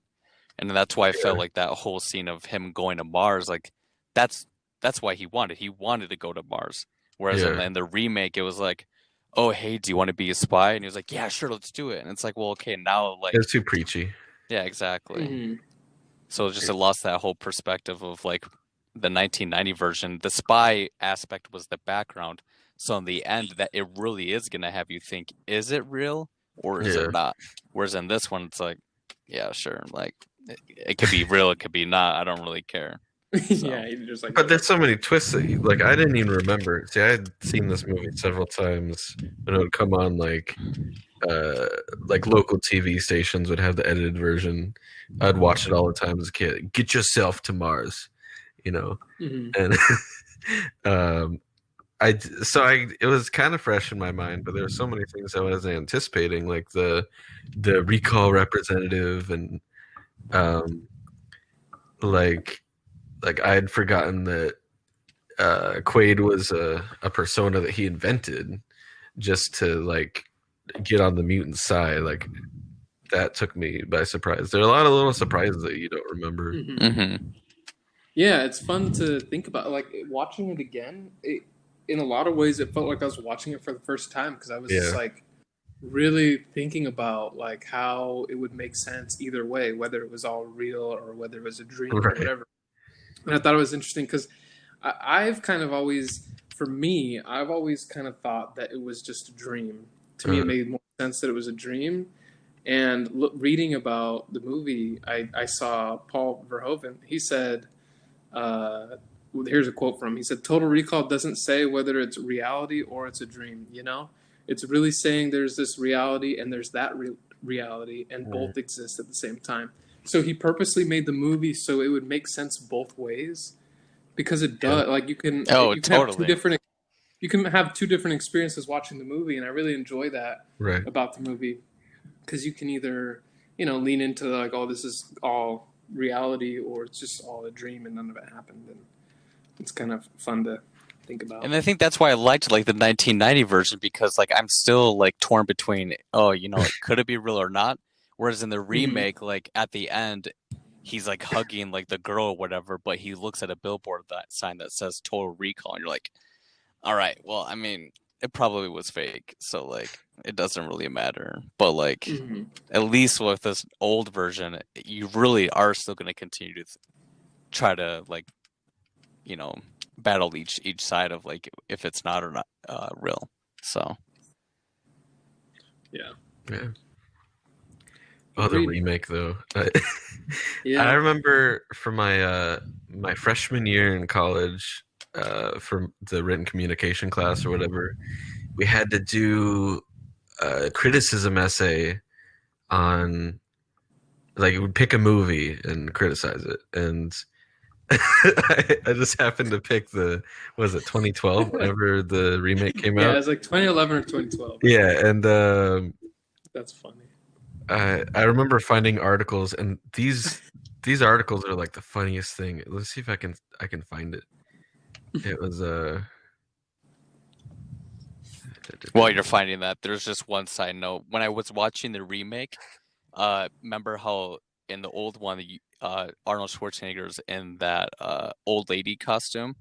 And that's why I felt like that whole scene of him going to Mars, like that's why he wanted to go to Mars. Whereas in the remake, it was like, oh, hey, do you want to be a spy? And he was like, yeah, sure, let's do it. And it's like, well, okay, now like it's too preachy. Yeah, exactly. So it lost that whole perspective of like the 1990 version. The spy aspect was the background. So in the end, that it really is going to have you think, is it real or is it not? Whereas in this one, it's like, yeah, sure. Like it could be real, it could be not. I don't really care. So. You're just like. But there's so many twists that like I didn't even remember. See, I had seen this movie several times, but it would come on like local TV stations would have the edited version. I'd watch it all the time as a kid. Get yourself to Mars, and it was kind of fresh in my mind, but there were so many things I was anticipating, like the recall representative, and like I had forgotten that Quaid was a persona that he invented just to like get on the mutant side. Like that took me by surprise. There are a lot of little surprises that you don't remember. Yeah, it's fun to think about. Like watching it again, in a lot of ways, it felt like I was watching it for the first time because I was just like really thinking about like how it would make sense either way, whether it was all real or whether it was a dream or whatever. And I thought it was interesting because I've kind of always, for me, I've always kind of thought that it was just a dream. To me, it made more sense that it was a dream. And reading about the movie, I saw Paul Verhoeven. He said, here's a quote from him. He said, "Total Recall doesn't say whether it's reality or it's a dream, you know? It's really saying there's this reality and there's that reality, and both exist at the same time." So he purposely made the movie so it would make sense both ways, because it does. Like you can have two different experiences watching the movie, and I really enjoy that about the movie, because you can either lean into like, oh, this is all reality, or it's just all a dream and none of it happened, and it's kind of fun to think about. And I think that's why I liked like the 1990 version, because like I'm still like torn between could it be real or not, whereas in the remake, like at the end he's like hugging like the girl or whatever, but he looks at a billboard sign that says Total Recall, and you're like, all right, well, I mean, it probably was fake, so like it doesn't really matter. But like at least with this old version, you really are still going to continue to try to like battle each side of like if it's not or not real. So yeah. Oh, the remake though. Yeah. I remember for my freshman year in college, for the written communication class or whatever, we had to do a criticism essay on, like, we'd pick a movie and criticize it, and I just happened to pick was it 2012, whenever the remake came out? Yeah, it was like 2011 or 2012. Yeah, and that's funny. I remember finding articles, and these articles are like the funniest thing. Let's see if I can find it. It was While you're finding that, there's just one side note. When I was watching the remake, remember how in the old one, Arnold Schwarzenegger's in that old lady costume?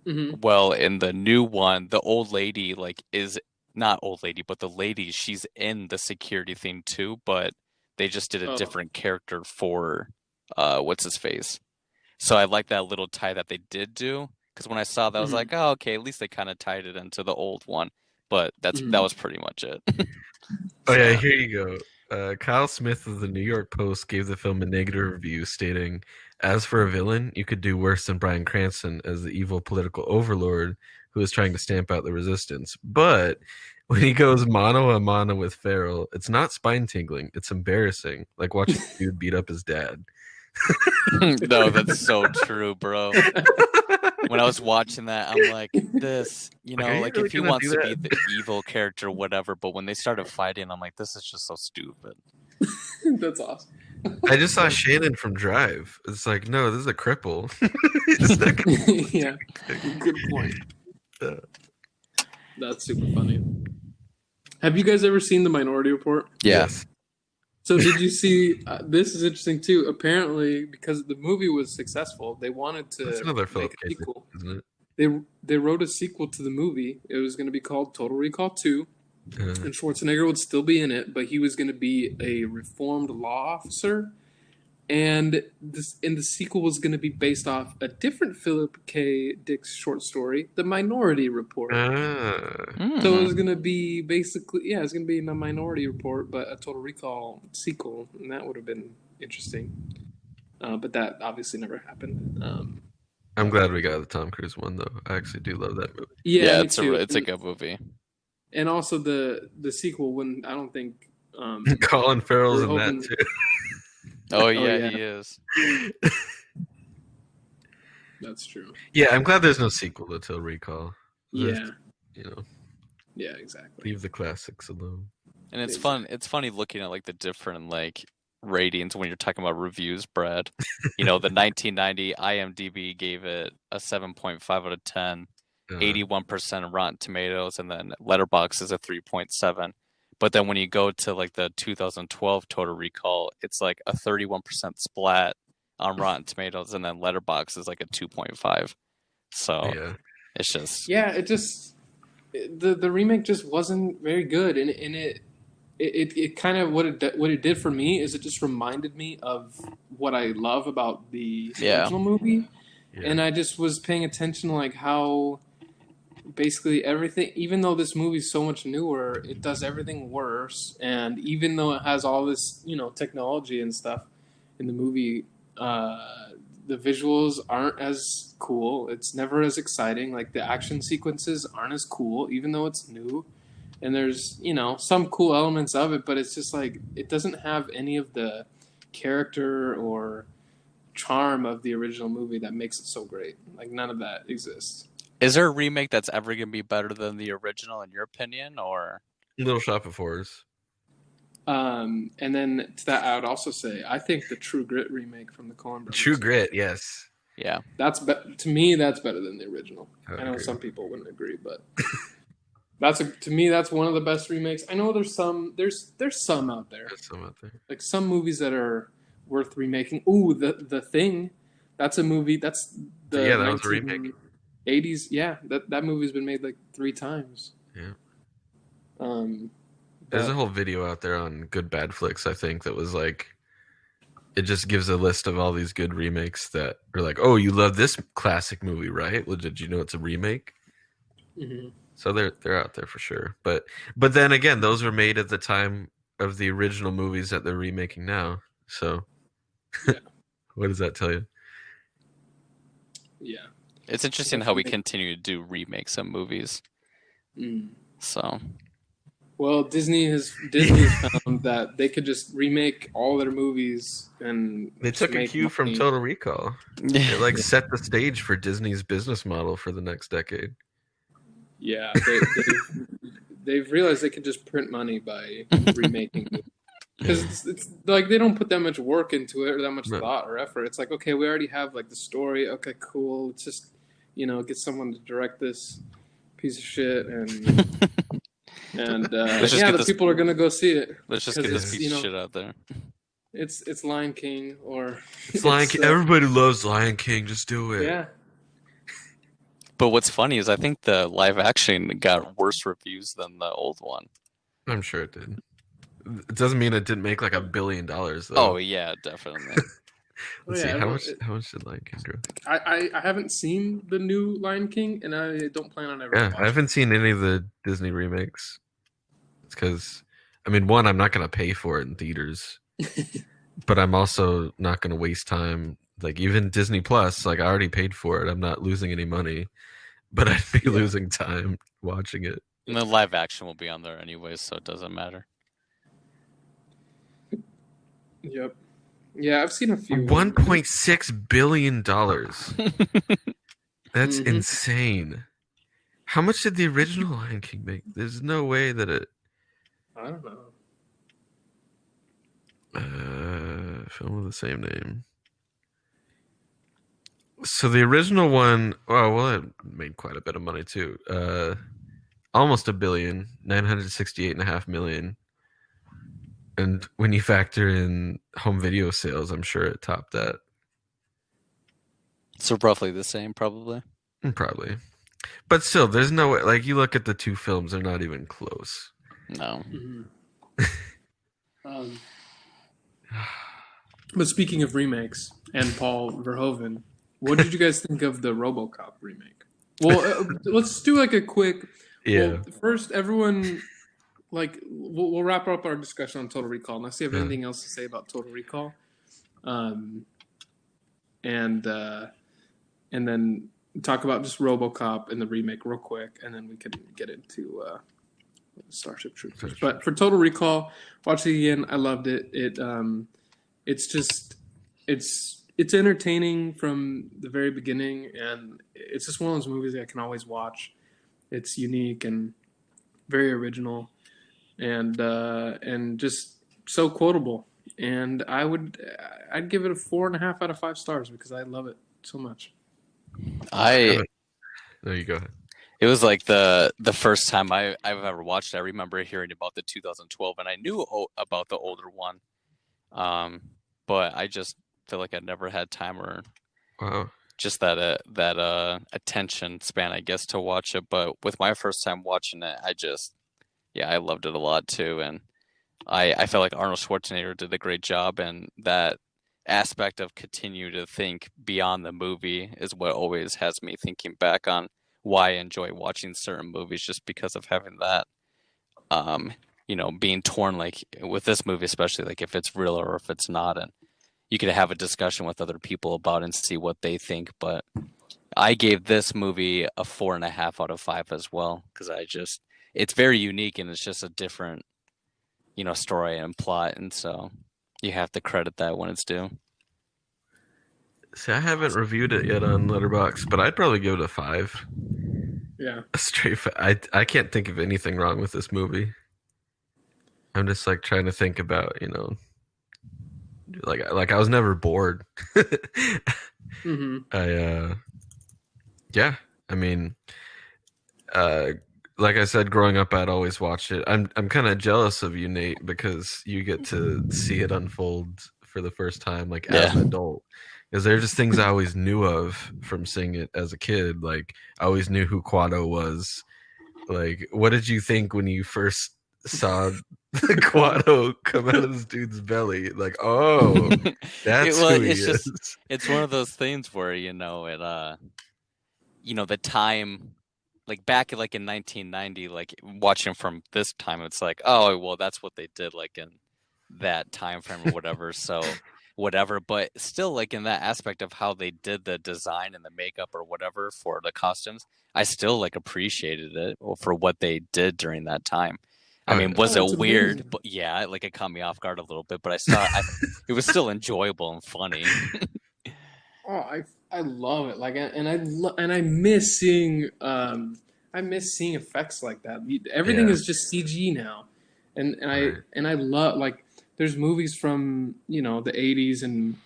Well, in the new one, the old lady is not old lady, but the lady, she's in the security thing too, but they just did a different character for what's his face. So I like that little tie that they did do, because when I saw that, I was like, oh, okay, at least they kind of tied it into the old one. But that was pretty much it. Yeah, here you go. Kyle Smith of the New York Post gave the film a negative review, stating, "As for a villain, you could do worse than Bryan Cranston as the evil political overlord who is trying to stamp out the resistance. But when he goes mano a mano with Farrell, it's not spine-tingling. It's embarrassing, like watching a dude beat up his dad." No, that's so true, bro. When I was watching that, I'm like, this, like if he wants to be the evil character, whatever, but when they started fighting, I'm like, this is just so stupid. That's awesome. I just saw Shannon from Drive. It's like, no, this is a cripple. Yeah, good point. That's super funny. Have you guys ever seen The Minority Report? Yes. So did you see? This is interesting too. Apparently, because the movie was successful, they wanted to make a sequel. Isn't it? They wrote a sequel to the movie. It was going to be called Total Recall 2, and Schwarzenegger would still be in it, but he was going to be a reformed law officer. And the sequel was going to be based off a different Philip K. Dick's short story, The Minority Report. So it was going to be basically, it's going to be a Minority Report, but a Total Recall sequel, and that would have been interesting. But that obviously never happened. I'm glad we got the Tom Cruise one, though. I actually do love that movie. Yeah, it's a good movie. And also the sequel, when I don't think Colin Farrell's in that too. Oh yeah, he is. That's true. Yeah, I'm glad there's no sequel to Total Recall. Yeah. Yeah, exactly. Leave the classics alone. And it's fun. It's funny looking at like the different ratings when you're talking about reviews, Brad. The 1990 IMDb gave it a 7.5 out of 10, 81% Rotten Tomatoes, and then Letterboxd is a 3.7. But then when you go to like the 2012 Total Recall, it's like a 31% splat on Rotten Tomatoes, and then Letterboxd is like a 2.5. So Yeah. it's just Yeah, it just the remake just wasn't very good, and it kind of what it did for me is it just reminded me of what I love about the Yeah. original movie, Yeah. and I just was paying attention to like how basically everything, even though this movie's so much newer, it does everything worse, and even though it has all this technology and stuff in the movie, the visuals aren't as cool. It's never as exciting. Like the action sequences aren't as cool, even though it's new. And there's some cool elements of it, but it's just like it doesn't have any of the character or charm of the original movie that makes it so great. Like none of that exists. Is there a remake that's ever going to be better than the original, in your opinion, or? Little Shop of Horrors. And then to that, I would also say I think the True Grit remake from the Coen Brothers. True Grit, yes. Yeah. To me, that's better than the original. I know some people wouldn't agree, but to me that's one of the best remakes. I know there's some out there. There's some out there. Like some movies that are worth remaking. Ooh, the Thing. That's a movie. That's the that was a remake. 80s. Yeah, that movie's been made like 3 times. Yeah. There's a whole video out there on Good Bad Flicks, I think, that was like, it just gives a list of all these good remakes that are like, oh, you love this classic movie, right? Well, did you know it's a remake? Mm-hmm. So they're out there for sure. But then again, those were made at the time of the original movies that they're remaking now. So yeah. What does that tell you? Yeah. It's interesting how we continue to do remakes of movies. Mm. So, well, Disney has found that they could just remake all their movies, and they took a cue from Total Recall. It like set the stage for Disney's business model for the next decade. Yeah, they've realized they could just print money by remaking movies. Because it's like they don't put that much work into it or that much thought or effort. It's like, okay, we already have like the story. Okay, cool. Let's just get someone to direct this piece of shit, and the people are gonna go see it. Let's just get this piece of shit out there. It's Lion King or it's Lion King. Everybody loves Lion King. Just do it. Yeah. But what's funny is I think the live action got worse reviews than the old one. I'm sure it did. It doesn't mean it didn't make like $1 billion though. Oh yeah, definitely. Let's see how much did Lion King grow? I haven't seen the new Lion King, and I don't plan on ever. Yeah, I haven't seen any of the Disney remakes. It's because, I mean, one, I'm not going to pay for it in theaters, but I'm also not going to waste time. Like even Disney Plus, like I already paid for it. I'm not losing any money, but I'd be losing time watching it. And the live action will be on there anyways, so it doesn't matter. Yep. Yeah, I've seen a few. $1.6 billion. That's insane. How much did the original Lion King make? There's no way that it... I don't know. Film with the same name. So the original one, it made quite a bit of money too. Almost $1 billion, 968.5 million. And when you factor in home video sales, I'm sure it topped that. So roughly the same, probably. Probably. But still, there's no way. Like, you look at the two films, they're not even close. No. But speaking of remakes and Paul Verhoeven, what did you guys think of the Robocop remake? Well, let's do like a quick... Yeah. Well, first, everyone... Like, we'll wrap up our discussion on Total Recall. Unless you have anything else to say about Total Recall. And then talk about just RoboCop and the remake real quick, and then we can get into Starship Troopers. But for Total Recall, watch it again. I loved it. It's entertaining from the very beginning, and it's just one of those movies that I can always watch. It's unique and very original, and just so quotable. And I'd give it a 4.5 out of 5 stars because I love it so much. There you go. It was like the first time I've ever watched it. I remember hearing about the 2012, and I knew about the older one, but I just feel like I never had time or Wow. just that attention span, I guess, to watch it. But with my first time watching it, I loved it a lot too, and I felt like Arnold Schwarzenegger did a great job, and that aspect of continue to think beyond the movie is what always has me thinking back on why I enjoy watching certain movies, just because of having that, being torn, like with this movie, especially like if it's real or if it's not, and you could have a discussion with other people about it and see what they think. But I gave this movie a 4.5 out of 5 as well, because it's very unique and it's just a different, story and plot, and so you have to credit that when it's due. See, I haven't reviewed it yet on Letterboxd, but I'd probably give it a 5. Yeah. I can't think of anything wrong with this movie. I'm just like trying to think about, like I was never bored. Mm-hmm. I mean, like I said, growing up, I'd always watch it. I'm kind of jealous of you, Nate, because you get to see it unfold for the first time, like as an adult. Because there are just things I always knew of from seeing it as a kid. Like I always knew who Quado was. Like, what did you think when you first saw the Quado come out of this dude's belly? Like, oh, that's who he is. It's one of those things where the time, like back like in 1990, like watching from this time, it's like, oh well, that's what they did like in that time frame or whatever. So whatever, but still, like in that aspect of how they did the design and the makeup or whatever for the costumes, I still like appreciated it for what they did during that time. I mean, was it weird? Amazing. But yeah, like it caught me off guard a little bit, but it was still enjoyable and funny. I love it. Like, and I miss seeing effects like that. Everything is just CG now, and I love, like, there's movies from the 80s and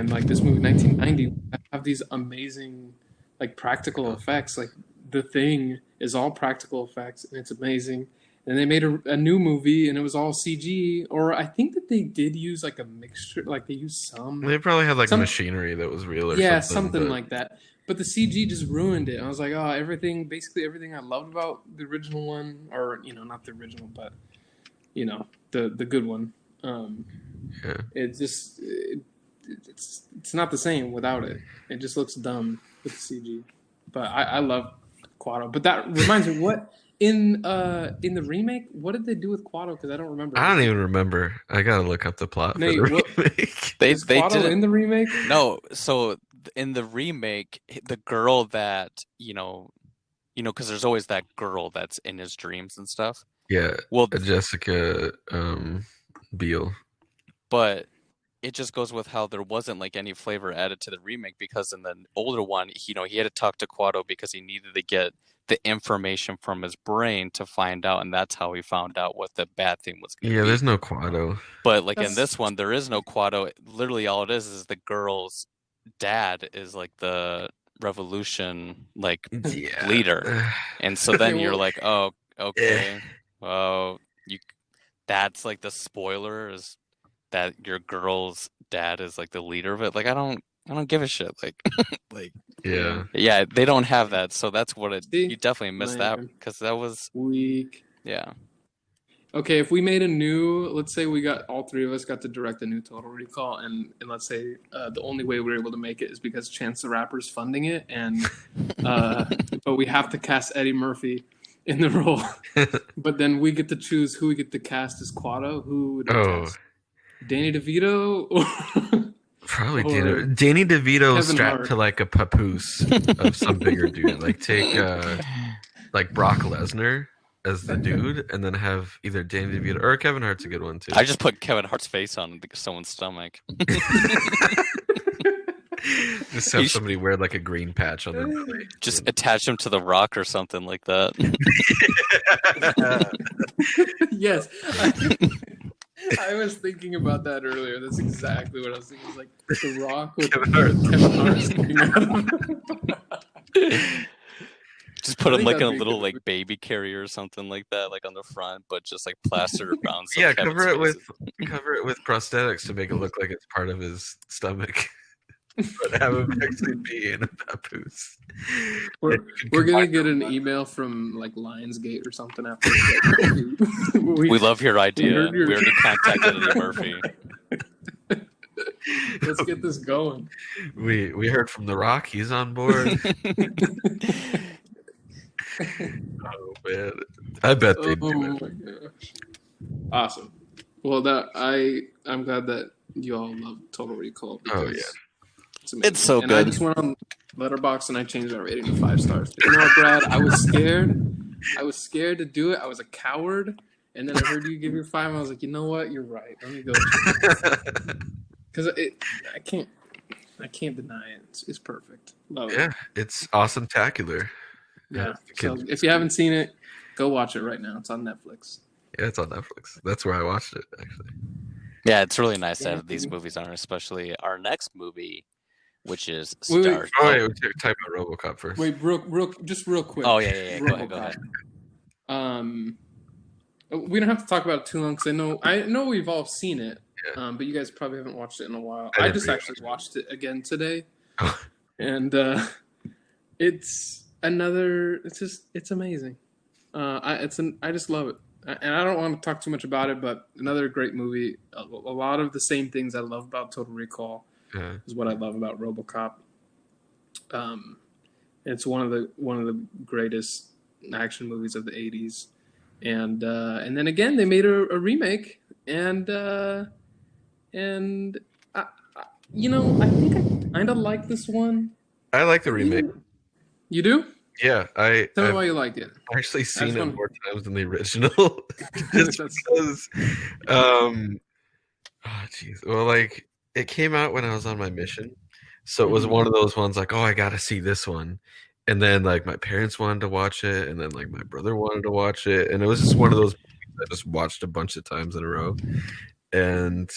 like this movie 1990 have these amazing like practical effects. Like The Thing is all practical effects and it's amazing. And they made a new movie and it was all CG, or I think that they did use like a mixture, like they used some. They probably had like machinery that was real or something like that. But the CG just ruined it. I was like, oh, basically everything I loved about the original one, or not the original, but the good one. It just it's not the same without it. It just looks dumb with the CG. But I love Quado. But that reminds me, what in the remake, what did they do with Quado? Because I don't remember. I don't even remember. I gotta look up the plot for the remake. They Quado did in the remake? No. So in the remake, the girl that because there's always that girl that's in his dreams and stuff. Yeah. Well, Jessica Biel. But it just goes with how there wasn't like any flavor added to the remake, because in the older one, he had to talk to Quado because he needed to get the information from his brain to find out, and that's how he found out what the bad thing was going to be. Yeah, there's no Quado. But like in this one, there is no Quado. Literally, all it is the girl's dad is like the revolution leader, and so then you're like, oh, okay, well, that's like the spoiler is that your girl's dad is like the leader of it. Like I don't give a shit. Like yeah, they don't have that, so that's what you definitely missed that, because that was weak. Yeah. Okay, if we made let's say we got, all three of us got to direct a new Total Recall, and let's say the only way we were able to make it is because Chance the Rapper's funding it, and but we have to cast Eddie Murphy in the role. But then we get to choose who we get to cast as Quado. Who would cast? Danny DeVito? Probably Danny DeVito strapped to like a papoose of some bigger dude. Like take like Brock Lesnar as the dude, and then have either Danny DeVito or Kevin Hart's a good one too. I just put Kevin Hart's face on someone's stomach. Just have somebody wear like a green patch on their belly. Just attach him to the Rock or something like that. Yes. I was thinking about that earlier. That's exactly what I was thinking. It's like The Rock with Kevin Hart sticking out of him. Just put I him think like in a that'd be a little good like movie. baby carrier or something like that, like on the front, but just like plastered around. So Yeah, Kevin's cover it face with prosthetics to make it look like it's part of his stomach. But have him actually be in a papoose. We're gonna get an email from like Lionsgate or something after this. we love your idea. heard We already contacted Eddie Murphy. Let's get this going. We heard from The Rock. He's on board. Oh man, I bet they do it. My gosh. Awesome. Well, I'm glad that you all love Total Recall because Oh, yeah. it's amazing. It's so and good. I just went on Letterboxd and I changed our rating to 5 stars. You know what, Brad? I was scared to do it. I was a coward, and then I heard you give your 5, and I was like, you know what? You're right. Let me go. Because I can't deny it. It's perfect. Love it. Yeah, it's awesome-tacular. Yeah. So if you haven't seen it, go watch it right now. It's on Netflix. Yeah, it's on Netflix. That's where I watched it, actually. Yeah, it's really nice to have these movies on, especially our next movie, which is Wait. Starship. Oh, wait, we'll talk about RoboCop first. Wait, real quick. Oh, yeah. Go ahead. We don't have to talk about it too long because I know we've all seen it, Yeah. But you guys probably haven't watched it in a while. I I didn't just read actually watched it again today, Oh. and it's another. It's amazing. I just love it, and I don't want to talk too much about it, but another great movie. A lot of the same things I love about Total Recall is what I love about RoboCop. It's one of the greatest action movies of the '80s, and then again they made a remake, and I think I kind of like this one. I like the remake. You do? Yeah, Tell me why you like it. I've actually seen it more times than the original. Just That's- because, oh jeez. Well, like it came out when I was on my mission, so it was one of those ones like, oh, I got to see this one, and then like my parents wanted to watch it, and then like my brother wanted to watch it, and it was just one of those movies I just watched a bunch of times in a row. And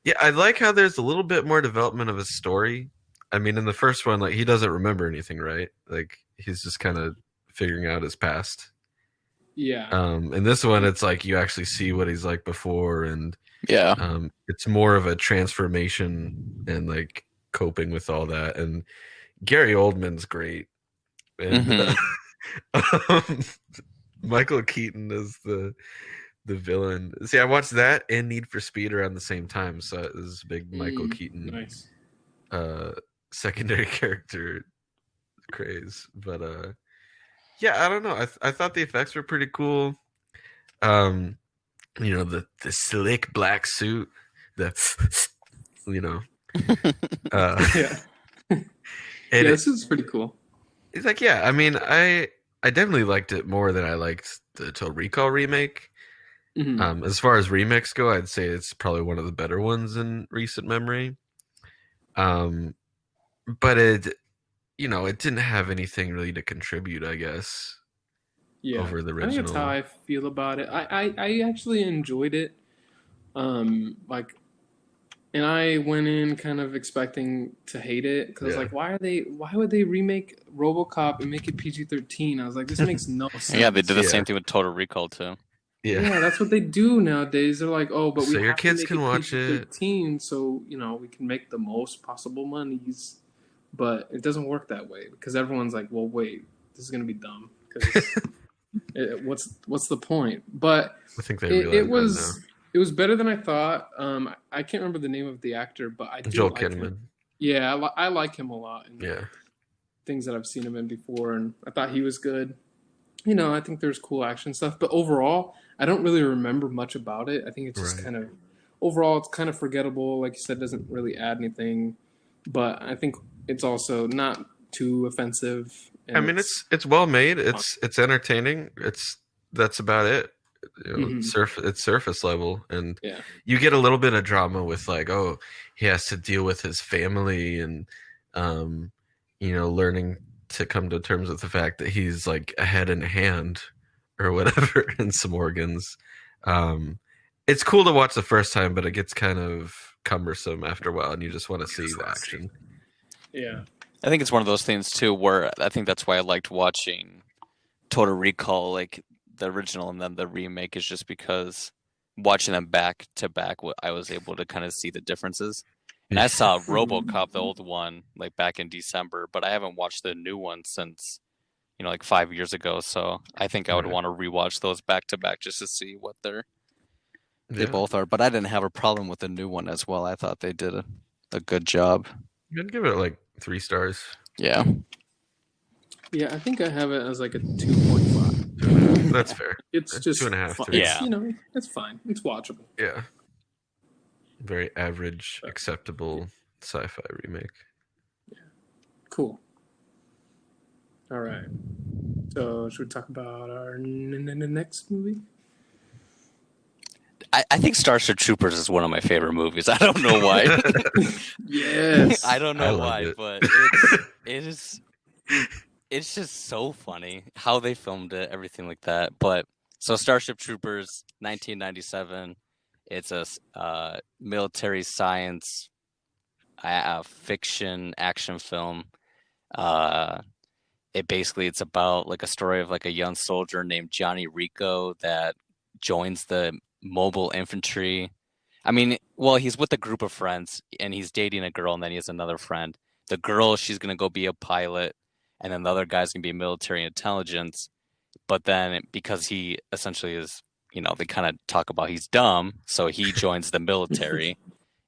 yeah, I like how there's a little bit more development of his story. I mean, in the first one, like he doesn't remember anything, right? Like he's just kind of figuring out his past. Yeah. In this one, it's like you actually see what he's like before, and Yeah. it's more of a transformation and like coping with all that. And Gary Oldman's great, and Michael Keaton is the villain. See, I watched that and Need for Speed around the same time, so it was a big Michael Keaton Nice. secondary character craze. But yeah, I don't know. I thought the effects were pretty cool. The slick black suit, Yeah. And this is pretty cool. It's like, yeah, I mean, I definitely liked it more than I liked the Total Recall remake. As far as remakes go, I'd say it's probably one of the better ones in recent memory. But it didn't have anything really to contribute, I guess. Yeah, over the I think that's original. how I feel about it. I actually enjoyed it. And I went in kind of expecting to hate it because I was like, why would they remake RoboCop and make it PG-13? I was like, this makes no sense. Yeah, they did the same thing with Total Recall too. Yeah, that's what they do nowadays. They're like, oh, but So we your have kids to make can it watch it. PG-13, so we can make the most possible monies. But it doesn't work that way because everyone's like, well, wait, this is gonna be dumb. What's the point? But I think they realize it was better than I thought. I can't remember the name of the actor, but I do Joel like Kinnaman. him. Yeah, I like him a lot. Yeah. Things that I've seen him in before, and I thought he was good. I think there's cool action stuff, but overall, I don't really remember much about it. I think it's just kind of overall, it's kind of forgettable. Like you said, doesn't really add anything, but I think it's also not too offensive. I mean, it's well made. It's entertaining. That's about it. It's surface level, and you get a little bit of drama with like, oh, he has to deal with his family and learning to come to terms with the fact that he's like a head and a hand or whatever in some organs. It's cool to watch the first time, but it gets kind of cumbersome after a while, and you just want to see the action. Yeah. I think it's one of those things too where I think that's why I liked watching Total Recall, like the original and then the remake, is just because watching them back to back, I was able to kind of see the differences. And I saw Robocop, the old one, like back in December, but I haven't watched the new one since, like 5 years ago. So I think I would want to rewatch those back to back just to see what they both are. But I didn't have a problem with the new one as well. I thought they did a good job. I'd give it like 3 stars. Yeah. Yeah, I think I have it as like a 2.5. That's fair. It's just 2.5. It's, it's fine. It's watchable. Yeah. Very average, acceptable sci-fi remake. Yeah. Cool. All right. So should we talk about our next movie? I think Starship Troopers is one of my favorite movies. I don't know why. Yes. I don't know why, but it's just so funny how they filmed it, everything like that. But so Starship Troopers, 1997. It's a military science fiction action film. It's about like a story of like a young soldier named Johnny Rico that joins the mobile infantry. I mean, well, he's with a group of friends and he's dating a girl, and then he has another friend. The girl, she's gonna go be a pilot, and then the other guy's gonna be military intelligence. But then because he essentially is, they kind of talk about he's dumb, so he joins the military.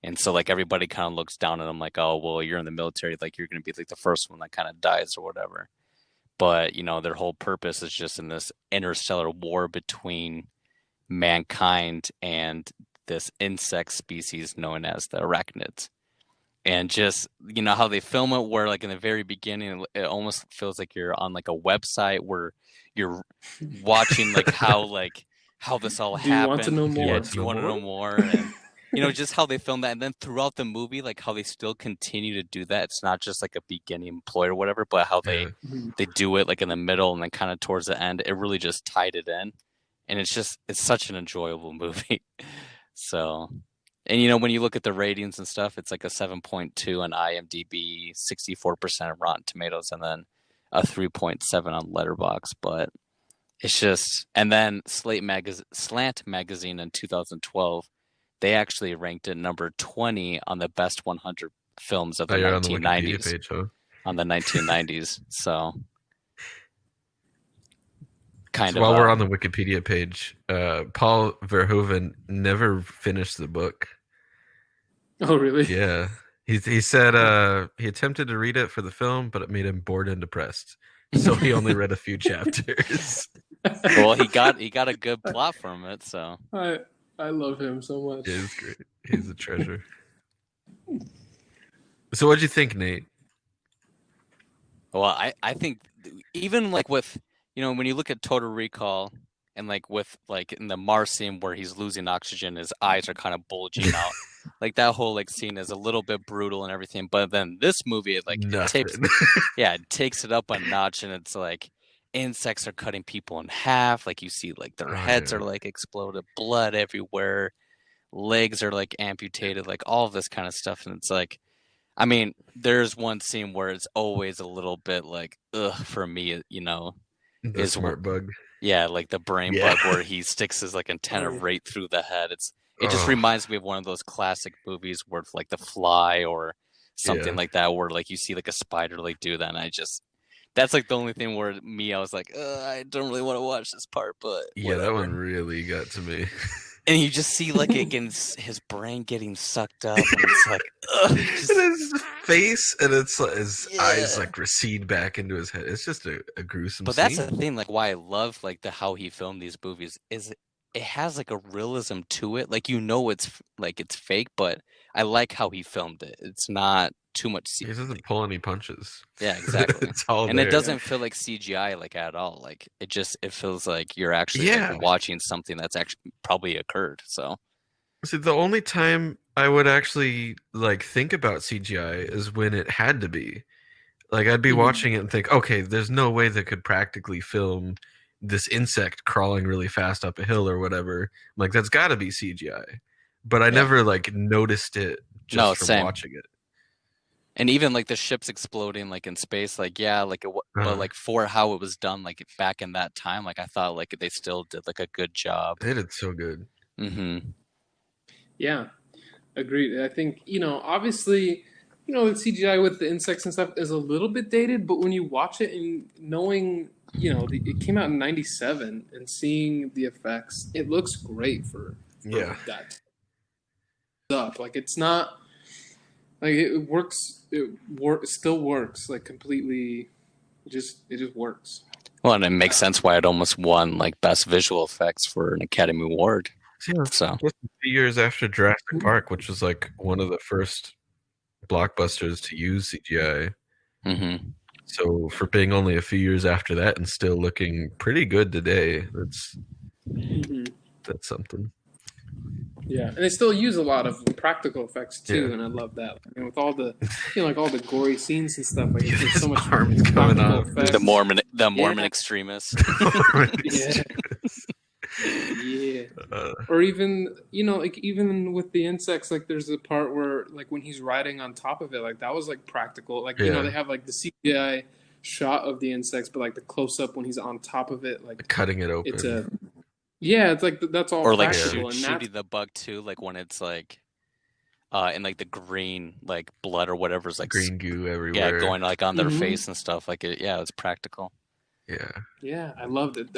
And so like everybody kind of looks down at him like, oh, well, you're in the military, like you're gonna be like the first one that kind of dies or whatever. But their whole purpose is just in this interstellar war between mankind and this insect species known as the arachnids. And just how they film it, where like in the very beginning it almost feels like you're on like a website where you're watching like how this all happened. Do you want to know more? Yeah, do you want to know more? And just how they film that, and then throughout the movie, like how they still continue to do that. It's not just like a beginning ploy or whatever, but how they do it like in the middle and then kind of towards the end. It really just tied it in. And it's such an enjoyable movie. So, and when you look at the ratings and stuff, it's like a 7.2 on IMDb, 64% Rotten Tomatoes, and then a 3.7 on Letterboxd. But it's just, and then Slant Magazine in 2012, they actually ranked it number 20 on the best 100 films of the 1990s. Page, huh? On the 1990s. So. While we're on the Wikipedia page, Paul Verhoeven never finished the book. Oh, really? Yeah. He said he attempted to read it for the film, but it made him bored and depressed. So he only read a few chapters. Well, he got a good plot from it, so. I love him so much. He's great. He's a treasure. So what'd you think, Nate? Well, I think even like with when you look at Total Recall and like with like in the Mars scene where he's losing oxygen, his eyes are kind of bulging out. Like that whole like scene is a little bit brutal and everything. But then this movie, it takes it up a notch, and it's like insects are cutting people in half. Like you see like their heads are like exploded, blood everywhere, legs are like amputated, like all of this kind of stuff. And it's like, I mean, there's one scene where it's always a little bit like, ugh, for me, The smart bug. Yeah, like the brain bug where he sticks his like antenna right through the head. It just reminds me of one of those classic movies where like The Fly or something like that, where like you see like a spider like do that, and that's like the only thing where I was like, I don't really want to watch this part, but yeah, that one really got to me. And you just see like his brain getting sucked up, and it's like, ugh, and his face, and it's like his eyes like recede back into his head. It's just a gruesome. But that's the thing, like why I love like how he filmed these movies is it has like a realism to it. Like it's fake, but I like how he filmed it. It's not too much CGI. He doesn't pull any punches. Yeah, exactly. It's all and there. It doesn't feel like CGI like at all. Like it feels like you're actually like, watching something that's actually probably occurred. So see, the only time I would actually like think about CGI is when it had to be. Like I'd be watching it and think, okay, there's no way they could practically film this insect crawling really fast up a hill or whatever. I'm like, that's got to be CGI. But I never like noticed it just from watching it. And even like the ships exploding like in space, like yeah, like but like for how it was done, like back in that time, like I thought like they still did like a good job. They did so good. Mm-hmm. Yeah, agreed. I think, obviously, the CGI with the insects and stuff is a little bit dated, but when you watch it and knowing, it came out in '97 and seeing the effects, it looks great for Yeah. that stuff. Like it's not like it works. It still works like completely. It just works. Well, and it makes sense why it almost won like best visual effects for an Academy Award. Yeah, So just a few years after Jurassic Park, which was like one of the first blockbusters to use CGI. mm-hmm. So for being only a few years after that and still looking pretty good today, that's something. Yeah, and they still use a lot of practical effects too, Yeah. and I love that. With all the, like all the gory scenes and stuff, like there's so much arms coming off. effects. The Mormon extremists. Yeah. Yeah. Or even, like even with the insects, like there's a part where like when he's riding on top of it, like that was like practical. Like, they have like the CGI shot of the insects, but like the close up when he's on top of it, like cutting it open. it's like that's all or like practical. shooting the bug too, like when it's like and like the green like blood or whatever is like green goo everywhere. Yeah, going like on their face and stuff. Like it's practical. Yeah. Yeah, I loved it.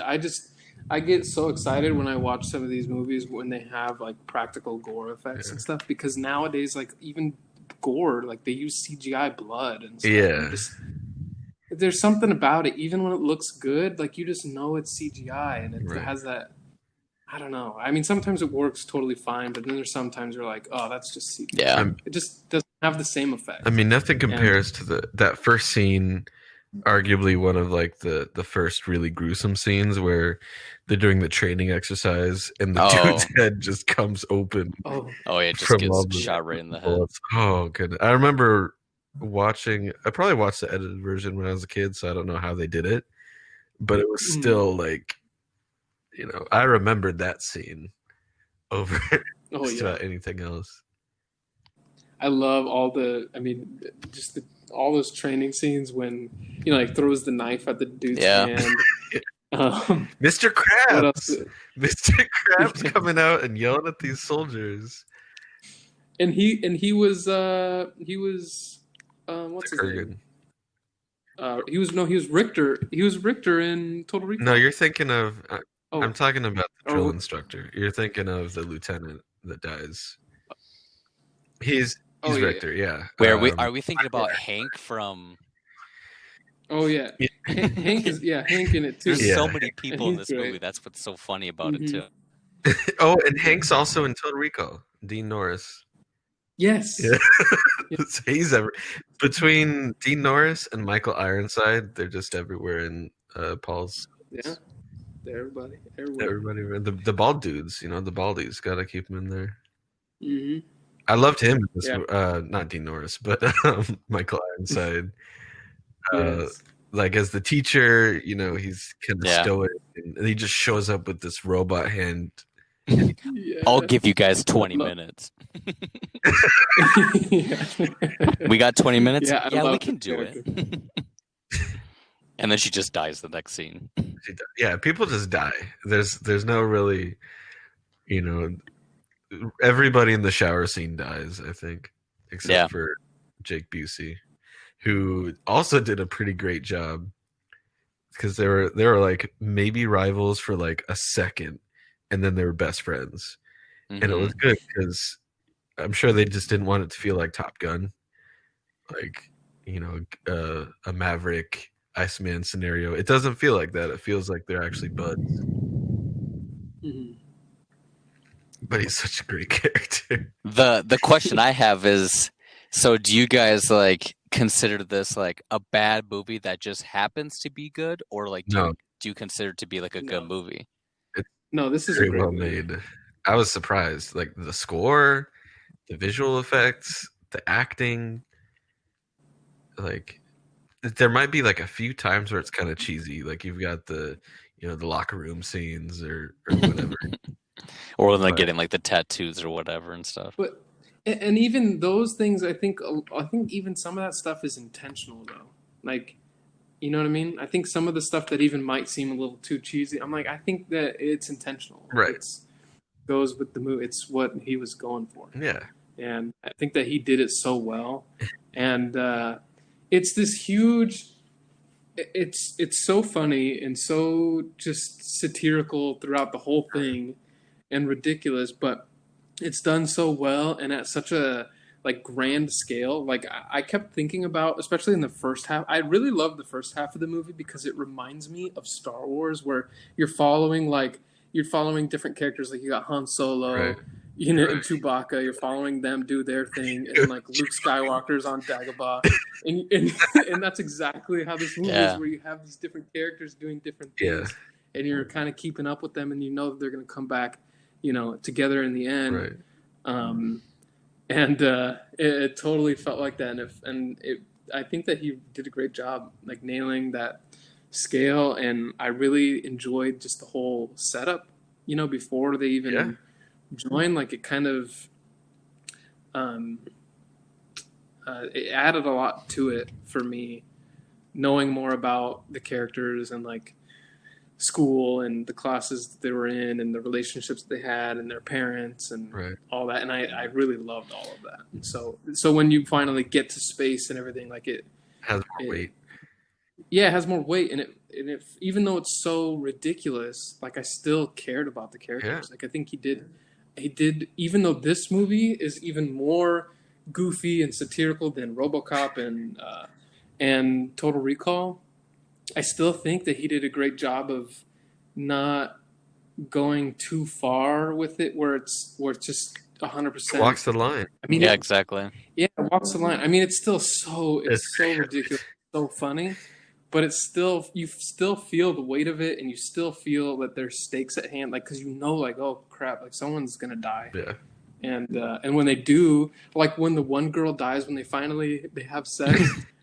I get so excited when I watch some of these movies when they have like practical gore effects and stuff, because nowadays like even gore, like they use CGI blood and stuff. Yeah. There's something about it, even when it looks good, like you just know it's CGI and it has that. I don't know. I mean, sometimes it works totally fine, but then there's sometimes you're like, oh, that's just CGI. Yeah. It just doesn't have the same effect. I mean, nothing compares to that first scene. Arguably one of like the first really gruesome scenes where they're doing the training exercise and the dude's head just comes open. Oh yeah, it just gets shot right in the head. Oh goodness. I remember I probably watched the edited version when I was a kid, so I don't know how they did it, but it was still like, I remembered that scene over just about anything else. I love all those training scenes when like throws the knife at the dude's hand. Mr. Krabs. Mr. Krabs coming out and yelling at these soldiers. And he was what's his name? He was Richter. He was Richter in Total Recall. No, you're thinking of. I'm talking about the drill instructor. You're thinking of the lieutenant that dies. He's Richter. Yeah. Wait, are we thinking about Hank from? Oh yeah, Hank is Hank in it too. There's so many people in this movie. That's what's so funny about it too. Oh, and Hank's also in Total Recall. Dean Norris. Yes. Yeah. He's between Dean Norris and Michael Ironside. They're just everywhere in Paul's. Yeah. Everybody. The bald dudes, the baldies. Got to keep them in there. Mm-hmm. I loved him. Not Dean Norris, but Michael Ironside. Like as the teacher, he's kind of stoic, and he just shows up with this robot hand. I'll give you guys 20 minutes. We got 20 minutes? Yeah, we can do it. And then she just dies the next scene. Yeah, people just die. There's no really, everybody in the shower scene dies, I think, except for Jake Busey, who also did a pretty great job, because they were like maybe rivals for like a second, and then they were best friends. And it was good because I'm sure they just didn't want it to feel like Top Gun, like a Maverick Iceman scenario. It doesn't feel like that. It feels like they're actually buds. But he's such a great character. The question I have is, so do you guys like consider this like a bad movie that just happens to be good, or like do you consider it to be like a good movie? No, this is very well made. I was surprised, like the score, the visual effects, the acting. Like there might be like a few times where it's kind of cheesy, like you've got the the locker room scenes or whatever. Or like getting like the tattoos or whatever and stuff. But And even those things, I think even some of that stuff is intentional though. Like, you know what I mean? I think some of the stuff that even might seem a little too cheesy, I'm like, I think that it's intentional. Like, Right. it's goes with the movie. It's what he was going for. Yeah. And I think that he did it so well. And it's this huge. It's so funny and so just satirical throughout the whole thing, and ridiculous, but it's done so well and at such a like grand scale. Like I kept thinking about, especially in the first half. I really love the first half of the movie because it reminds me of Star Wars, where you're following different characters. Like you got Han Solo, Right. you know, and Chewbacca. You're following them do their thing, and like Luke Skywalker's on Dagobah, and that's exactly how this movie is, where you have these different characters doing different things, and you're kind of keeping up with them, and you know that they're going to come back, you know, together in the end. Right. And it totally felt like that, I think that he did a great job, like nailing that scale, and I really enjoyed just the whole setup, you know, before they even join. Like it kind of it added a lot to it for me, knowing more about the characters and like school and the classes that they were in and the relationships that they had and their parents and all that. And I really loved all of that. And so when you finally get to space and everything, like it has more weight. Yeah, it has more weight, and it even though it's so ridiculous, like I still cared about the characters. Like I think he did, even though this movie is even more goofy and satirical than RoboCop and Total Recall. I still think that he did a great job of not going too far with it, where it's just 100%. Walks the line. I mean, exactly. Yeah, it walks the line. I mean, it's still so ridiculous, so funny, but it's still, you still feel the weight of it, and you still feel that there's stakes at hand, like because you know, like, oh crap, like someone's gonna die. Yeah. And when they do, like when the one girl dies, when they have sex,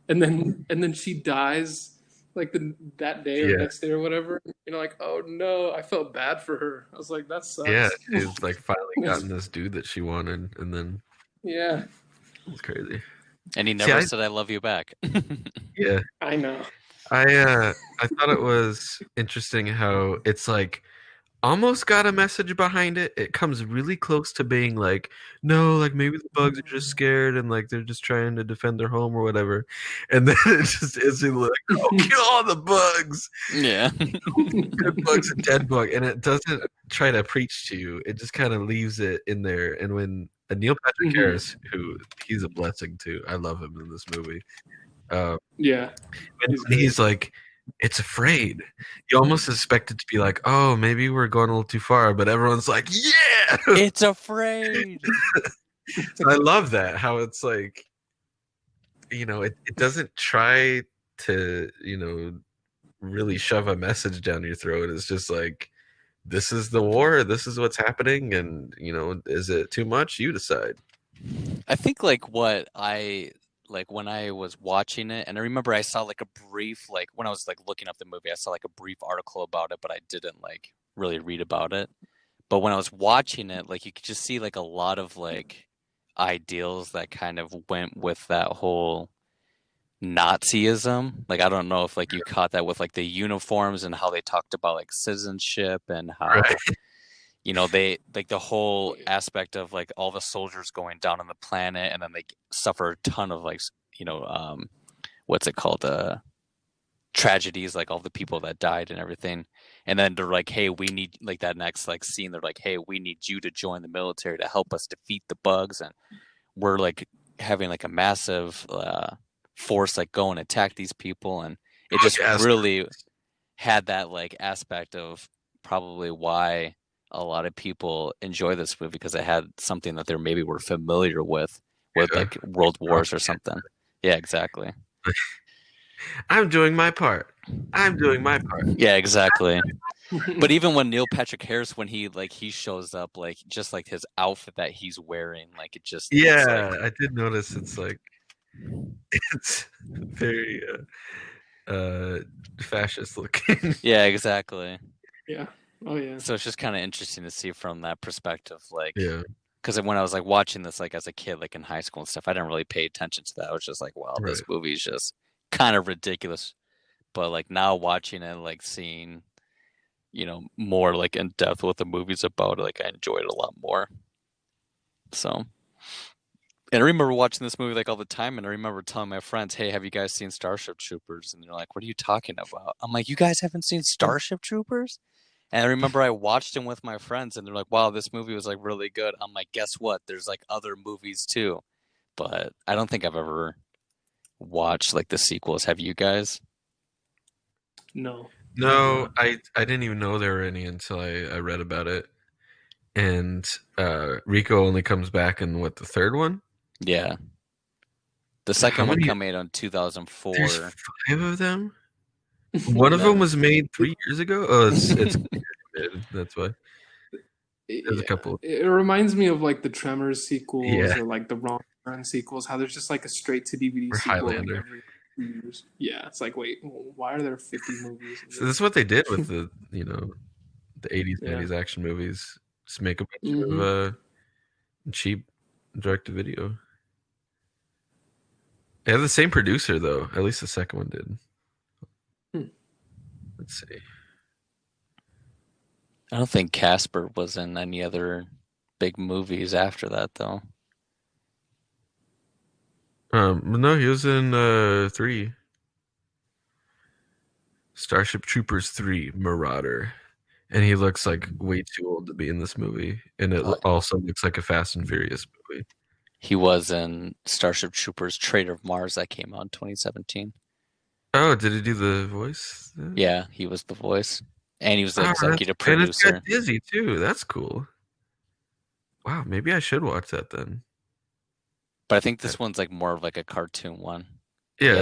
and then she dies like that day or next day or whatever, you know, like, oh no, I felt bad for her. I was like, that sucks. Yeah, she's like finally gotten this dude that she wanted, and then it's crazy. And he never said I love you back. Yeah, I know. I thought it was interesting how it's like almost got a message behind it. It comes really close to being like, no, like maybe the bugs are just scared and like they're just trying to defend their home or whatever. And then it just is like, oh, kill all the bugs. Yeah. Good bug's a dead bug. And it doesn't try to preach to you. It just kind of leaves it in there. And when Neil Patrick Harris, who he's a blessing too, I love him in this movie. When he's like, it's afraid. You almost expect it to be like, oh, maybe we're going a little too far, but everyone's like, yeah, it's afraid. So I love that, how it's like, you know, it doesn't try to, you know, really shove a message down your throat. It's just like, this is the war, this is what's happening, and, you know, is it too much? You decide. I think like what I like when I was watching it, and I remember I saw like a brief, like when I was like looking up the movie, I saw like a brief article about it, but I didn't like really read about it. But when I was watching it, like you could just see like a lot of like ideals that kind of went with that whole Nazism. Like I don't know if like you caught that with like the uniforms and how they talked about like citizenship and how you know, they like the whole aspect of like all the soldiers going down on the planet, and then they suffer a ton of like, you know, what's it called? Tragedies, like all the people that died and everything. And then they're like, hey, we need like that next like scene. They're like, hey, we need you to join the military to help us defeat the bugs. And we're like having like a massive force like go and attack these people. And it just really had that like aspect of probably why a lot of people enjoy this movie, because it had something that they maybe were familiar with like world wars or something. Yeah, exactly. I'm doing my part. Yeah, exactly. But even when Neil Patrick Harris, when he shows up, like just like his outfit that he's wearing, like it just I did notice it's like it's very fascist looking. Yeah, exactly. Yeah. Oh yeah. So it's just kind of interesting to see from that perspective, like because when I was like watching this like as a kid, like in high school and stuff, I didn't really pay attention to that. I was just like, wow, this Right. movie's just kind of ridiculous. But like now watching it, like seeing, more like in depth what the movie's about, like I enjoyed it a lot more. So, and I remember watching this movie like all the time, and I remember telling my friends, "Hey, have you guys seen Starship Troopers?" And they're like, "What are you talking about?" I'm like, "You guys haven't seen Starship Troopers?" And I remember I watched them with my friends, and they're like, "Wow, this movie was like really good." I'm like, "Guess what? There's like other movies too." But I don't think I've ever watched like the sequels. Have you guys? No. No, I didn't even know there were any until I read about it. And Rico only comes back in what, the third one? Yeah. The How second one many? came out in There's 2004. 5 of them. One of Yeah. them was made 3 years ago. Oh, it's that's why. There's a Yeah, couple. it reminds me of like the Tremors sequels Yeah, or like the Wrong Turn sequels. How there's just like a straight to DVD or sequel like Highlander. every 2 years. Yeah, it's like, wait, why are there 50 movies of So this this? is what they did with the 80s, Yeah. 90s action movies. Just make a bunch of Mm-hmm. cheap direct to video. They have the same producer though. At least the second one did. Hmm. Let's see. I don't think Casper was in any other big movies after that, though. No, he was in 3. Starship Troopers 3 Marauder. And he looks like way too old to be in this movie. And it Uh, also looks like a Fast and Furious movie. He was in Starship Troopers Traitor of Mars that came out in 2017. Oh, did he do the voice? Yeah, he was the voice. And he was the Oh, executive and it's got producer. Dizzy too. That's cool. Wow, maybe I should watch that then. But I think this one's like more of like a cartoon one. Yeah, Yeah,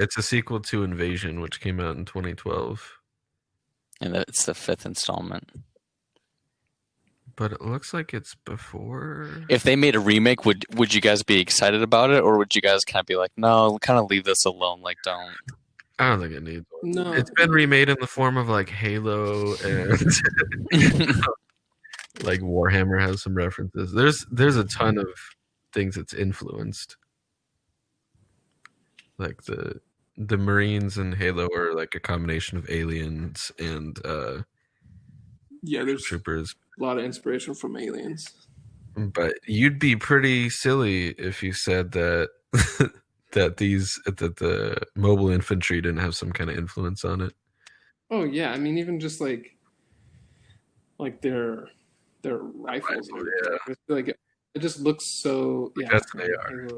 it's a sequel to Invasion, which came out in 2012. and it's the 5th installment. But it looks like it's before. If they made a remake, would you guys be excited about it, or would you guys kind of be like, no, kind of leave this alone, like don't? I don't think it needs one. No. It's been remade in the form of like Halo and like Warhammer has some references. There's a ton of things it's influenced. Like the Marines and Halo are like a combination of aliens and Yeah, there's troopers. a lot of inspiration from Aliens. But you'd be pretty silly if you said that that the mobile infantry didn't have some kind of influence on it. Oh yeah, I mean even just like their rifles and everything. Yeah, I just feel like it just looks so yeah. that's what they are.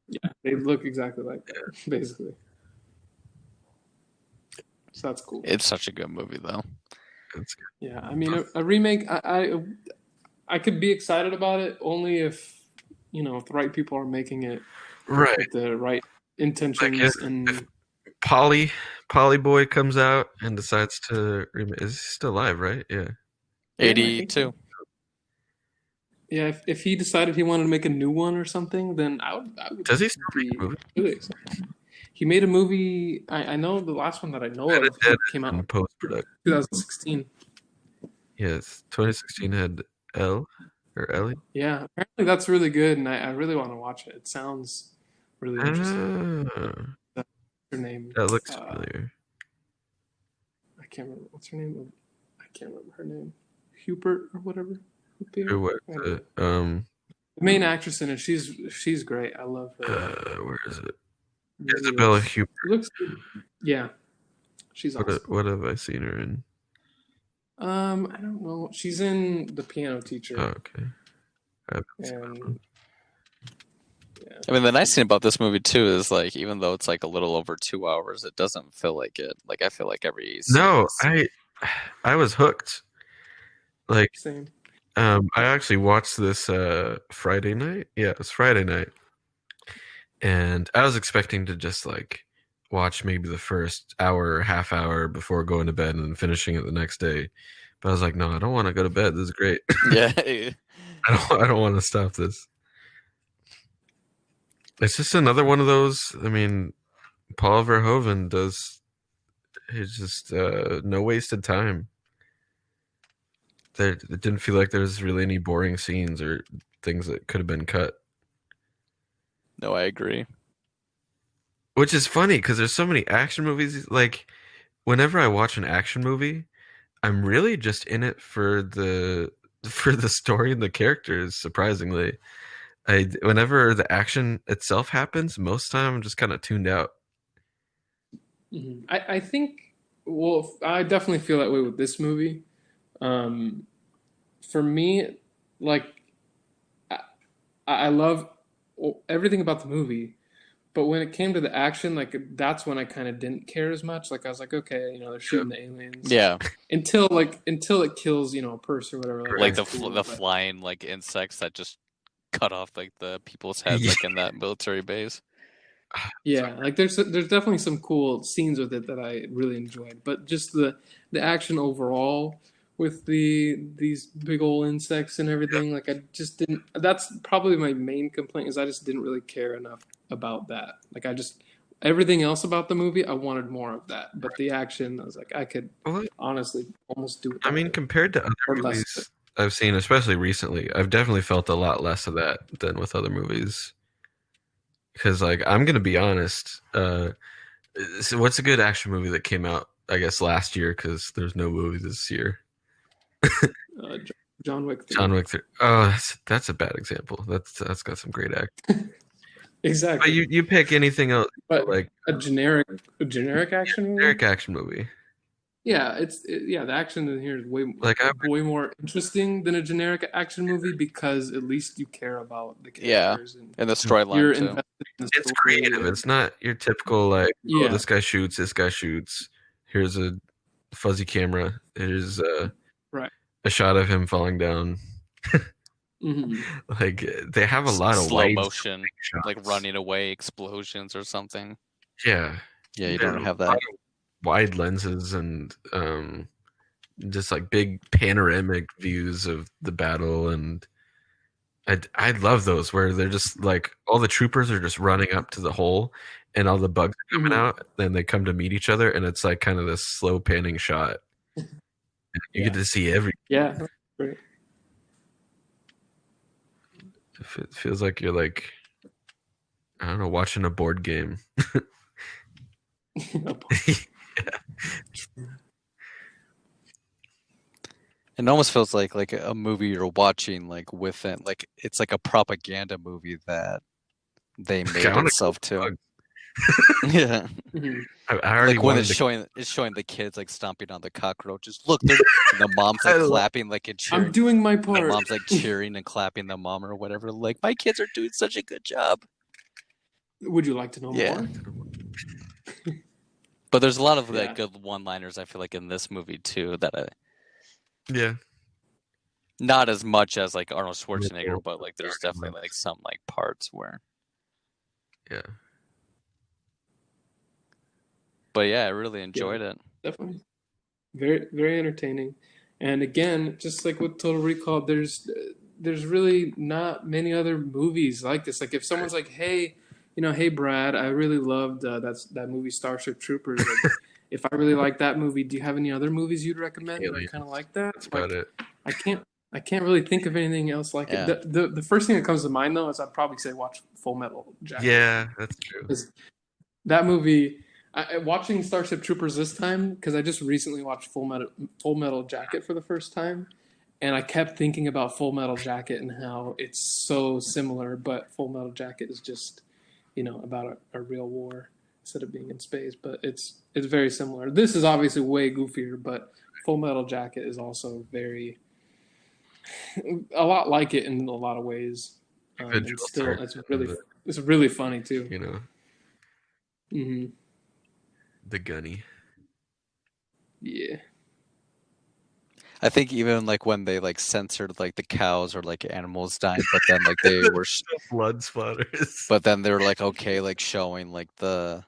Yeah, they look exactly like that, basically. So that's cool. It's such a good movie, though. That's good. Yeah, I mean a remake. I could be excited about it only if if the right people are making it Right. with the right intentions if and Polly Boy comes out and decides to remake, is he still alive? Right? Yeah. yeah, I think 82. so. Yeah, if he decided he wanted to make a new one or something, then I would Does he still be make movies? really excited. He made a movie. I know the last one that I know of came out In in post production. 2016. Yes, 2016 had Elle or Ellie. Yeah, apparently that's really good, and I really want to watch it. It sounds really interesting. What's her name? That looks familiar. I can't remember. What's her name? I can't remember her name. Hubert or whatever. Or what? The main actress in it. She's great. I love her. Where is it? Really Isabella is. Hubert. Looks good. Yeah, she's awesome. What have I seen her in? I don't know. She's in The Piano Teacher. Oh, okay. And yeah. I mean, the nice thing about this movie too is like, even though it's like a little over 2 hours, it doesn't feel like it. Like I feel like every No, scene I was hooked. Like, Same. I actually watched this Friday night. Yeah, it was Friday night, and I was expecting to just like watch maybe the first hour or half hour before going to bed and then finishing it the next day. But I was like, no, I don't want to go to bed. This is great. Yeah. I don't want to stop this. It's just another one of those. I mean, Paul Verhoeven does. He's just no wasted time. It didn't feel like there was really any boring scenes or things that could have been cut. No, I agree. Which is funny because there's so many action movies. Like, whenever I watch an action movie, I'm really just in it for the story and the characters. Surprisingly, whenever the action itself happens, most of the time I'm just kind of tuned out. I think, well, I definitely feel that way with this movie. Um, for me, like, I, I love everything about the movie, but when it came to the action, like, that's when I kind of didn't care as much. Like, I was like, okay, they're shooting the aliens Yeah, until it kills, a purse or whatever. like That's cool, the but flying like insects that just cut off like the people's heads Yeah. like in that military base. yeah, like there's definitely some cool scenes with it that I really enjoyed, but just the action overall with these big old insects and everything, like I just didn't. That's probably my main complaint is I just didn't really care enough about that. Like I just everything else about the movie, I wanted more of that, but the action, I was like, I could Well, honestly almost do I without mean, it compared to other or less of it. movies I've seen, especially recently, I've definitely felt a lot less of that than with other movies. Because, like, I'm gonna be honest. So what's a good action movie that came out? I guess last year because there's no movie this year. Uh, John Wick 3. John Wick 3. Oh, that's a bad example. That's got some great act. But Exactly, you pick anything else but like a generic action movie. generic action movie. Yeah, the action in here is Like way more interesting than a generic action movie because at least you care about the Yeah, characters and and the you're storyline too. invested in the it's story. creative. It's not your typical like, oh, Yeah, this guy shoots, this guy shoots. Here's a fuzzy camera. Here's right. a shot of him falling down. hmm Like they have a lot of Slow wide motion, shots. like running away, explosions or something. Yeah, Yeah, you yeah, don't have a lot that. of wide lenses and just like big panoramic views of the battle, and I love those where they're just like all the troopers are just running up to the hole, and all the bugs are coming hmm out. Then they come to meet each other, and it's like kind of this slow panning shot. You Yeah, get to see every. yeah, that's great. It feels like you're like, I don't know, watching a board game. It almost feels like a movie you're watching like with it, like it's like a propaganda movie that they made I want to itself go. to. Yeah, Mhm. I already like when wanted to. it's showing the kids like stomping on the cockroaches. Look, they're and the mom's I like love- clapping like and cheering. I'm doing my The part. mom's like cheering and clapping the mom or whatever. Like my kids are doing such a good job. Would you like to know Yeah. more? But there's a lot of Yeah. like good one-liners I feel like in this movie too that Yeah, not as much as like Arnold Schwarzenegger, but like there's definitely like some like parts where. yeah. But yeah, I really enjoyed it. Definitely. Very, very entertaining. And again, just like with Total Recall, there's really not many other movies like this. Like if someone's like, "Hey, hey Brad, I really loved that movie Starship Troopers. Like, if I really like that movie, do you have any other movies you'd recommend that are kind of like that?" That's about it. I can't really think of anything else like Yeah. it. The first thing that comes to mind though is I'd probably say watch Full Metal Jacket. Yeah, that's true. That movie, watching Starship Troopers this time because I just recently watched Full Metal Jacket for the first time, and I kept thinking about Full Metal Jacket and how it's so similar, but Full Metal Jacket is just about a real war instead of being in space. But it's very similar. This is obviously way goofier, but Full Metal Jacket is also a lot like it in a lot of ways. And still, it's really funny too. Mm-hmm. The gunny. Yeah. I think even like when they like censored like the cows or like animals dying, but then like they were blood splatters. But then they were like okay, like showing like the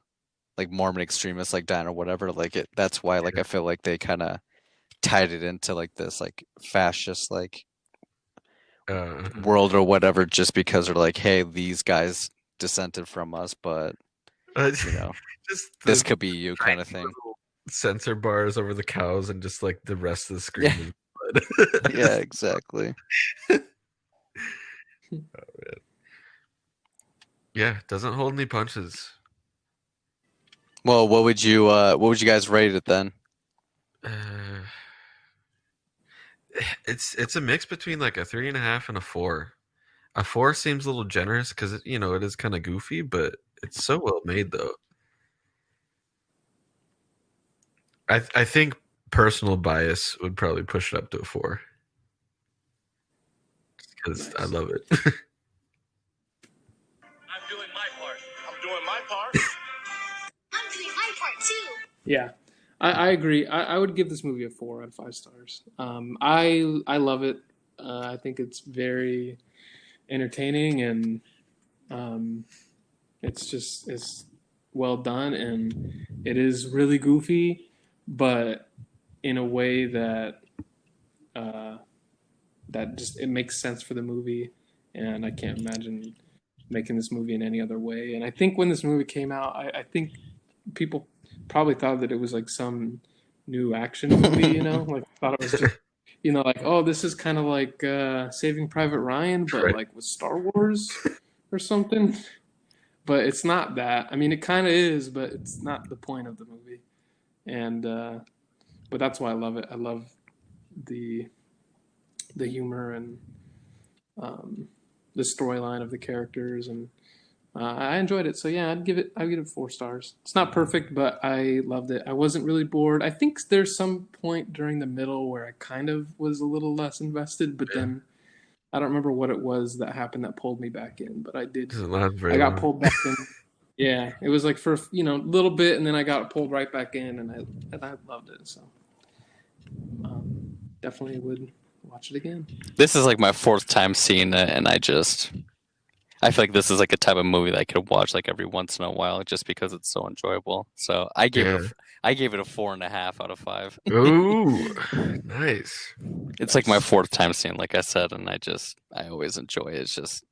like Mormon extremists like dying or whatever. Like that's why like I feel like they kind of tied it into like this like fascist like world or whatever, just because they're like, hey, these guys dissented from us, but just this could be you kind of thing. Sensor bars over the cows and just like the rest of the screen. bad. Yeah, exactly. Oh, man. Yeah, doesn't hold any punches. Well, what would you guys rate it then? It's a mix between like a 3.5 and a 4. A 4 seems a little generous because it is kind of goofy, but it's so well made though. I think personal bias would probably push it up to a 4 because I Nice. love it. I'm doing my part. I'm doing my part. I'm doing my part too. Yeah, I agree. I would give this movie a 4 out of 5 stars. I love it. I think it's very entertaining, and it's well done, and it is really goofy, but in a way that that just it makes sense for the movie, and I can't imagine making this movie in any other way. And I think when this movie came out, I think people probably thought that it was like some new action movie, like thought it was just, like, oh, this is kind of like Saving Private Ryan, but Right. like with Star Wars or something. But it's not that. I mean, it kind of is, but it's not the point of the movie. And but that's why I love it. I love the humor and the storyline of the characters, and I enjoyed it. So yeah, I'd give it 4 stars. It's not perfect, but I loved it. I wasn't really bored. I think there's some point during the middle where I kind of was a little less invested, but then I don't remember what it was that happened that pulled me back in. But I did. Doesn't last very I got long. pulled back in. Yeah, it was like for a little bit, and then I got pulled right back in, and I loved it. So definitely would watch it again. This is like my 4th time seeing it, and I feel like this is like a type of movie that I could watch like every once in a while, just because it's so enjoyable. So I gave it a 4.5 out of 5. Ooh, nice. It's like my 4th time seeing, like I said, and I always enjoy it. It's just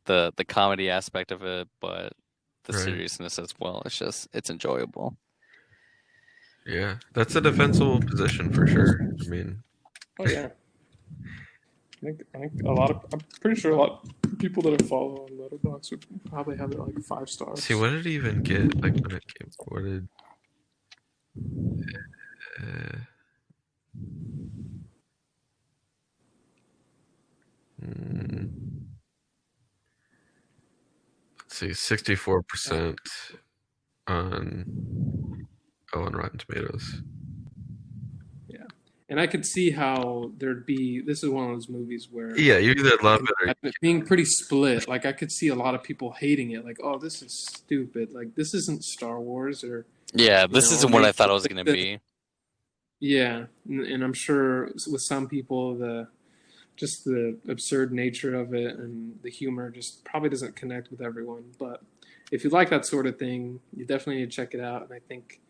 the comedy aspect of it, but the seriousness as well. It's enjoyable. Yeah, that's a defensible position for sure. I mean, oh yeah, I think I'm pretty sure a lot of people that I follow on Letterboxd would probably have it like 5 stars. see, what did it even get? Like when it came, what did? Let's see, 64% on Rotten Tomatoes. Yeah, and I could see how there'd be. This is one of those movies where Yeah, you either love it or being pretty split. Like I could see a lot of people hating it. Like, oh, this is stupid. Like this isn't Star Wars, or yeah, this isn't what I thought it was going to be. Yeah, and I'm sure with some people the absurd nature of it and the humor just probably doesn't connect with everyone. But if you like that sort of thing, you definitely need to check it out. And I think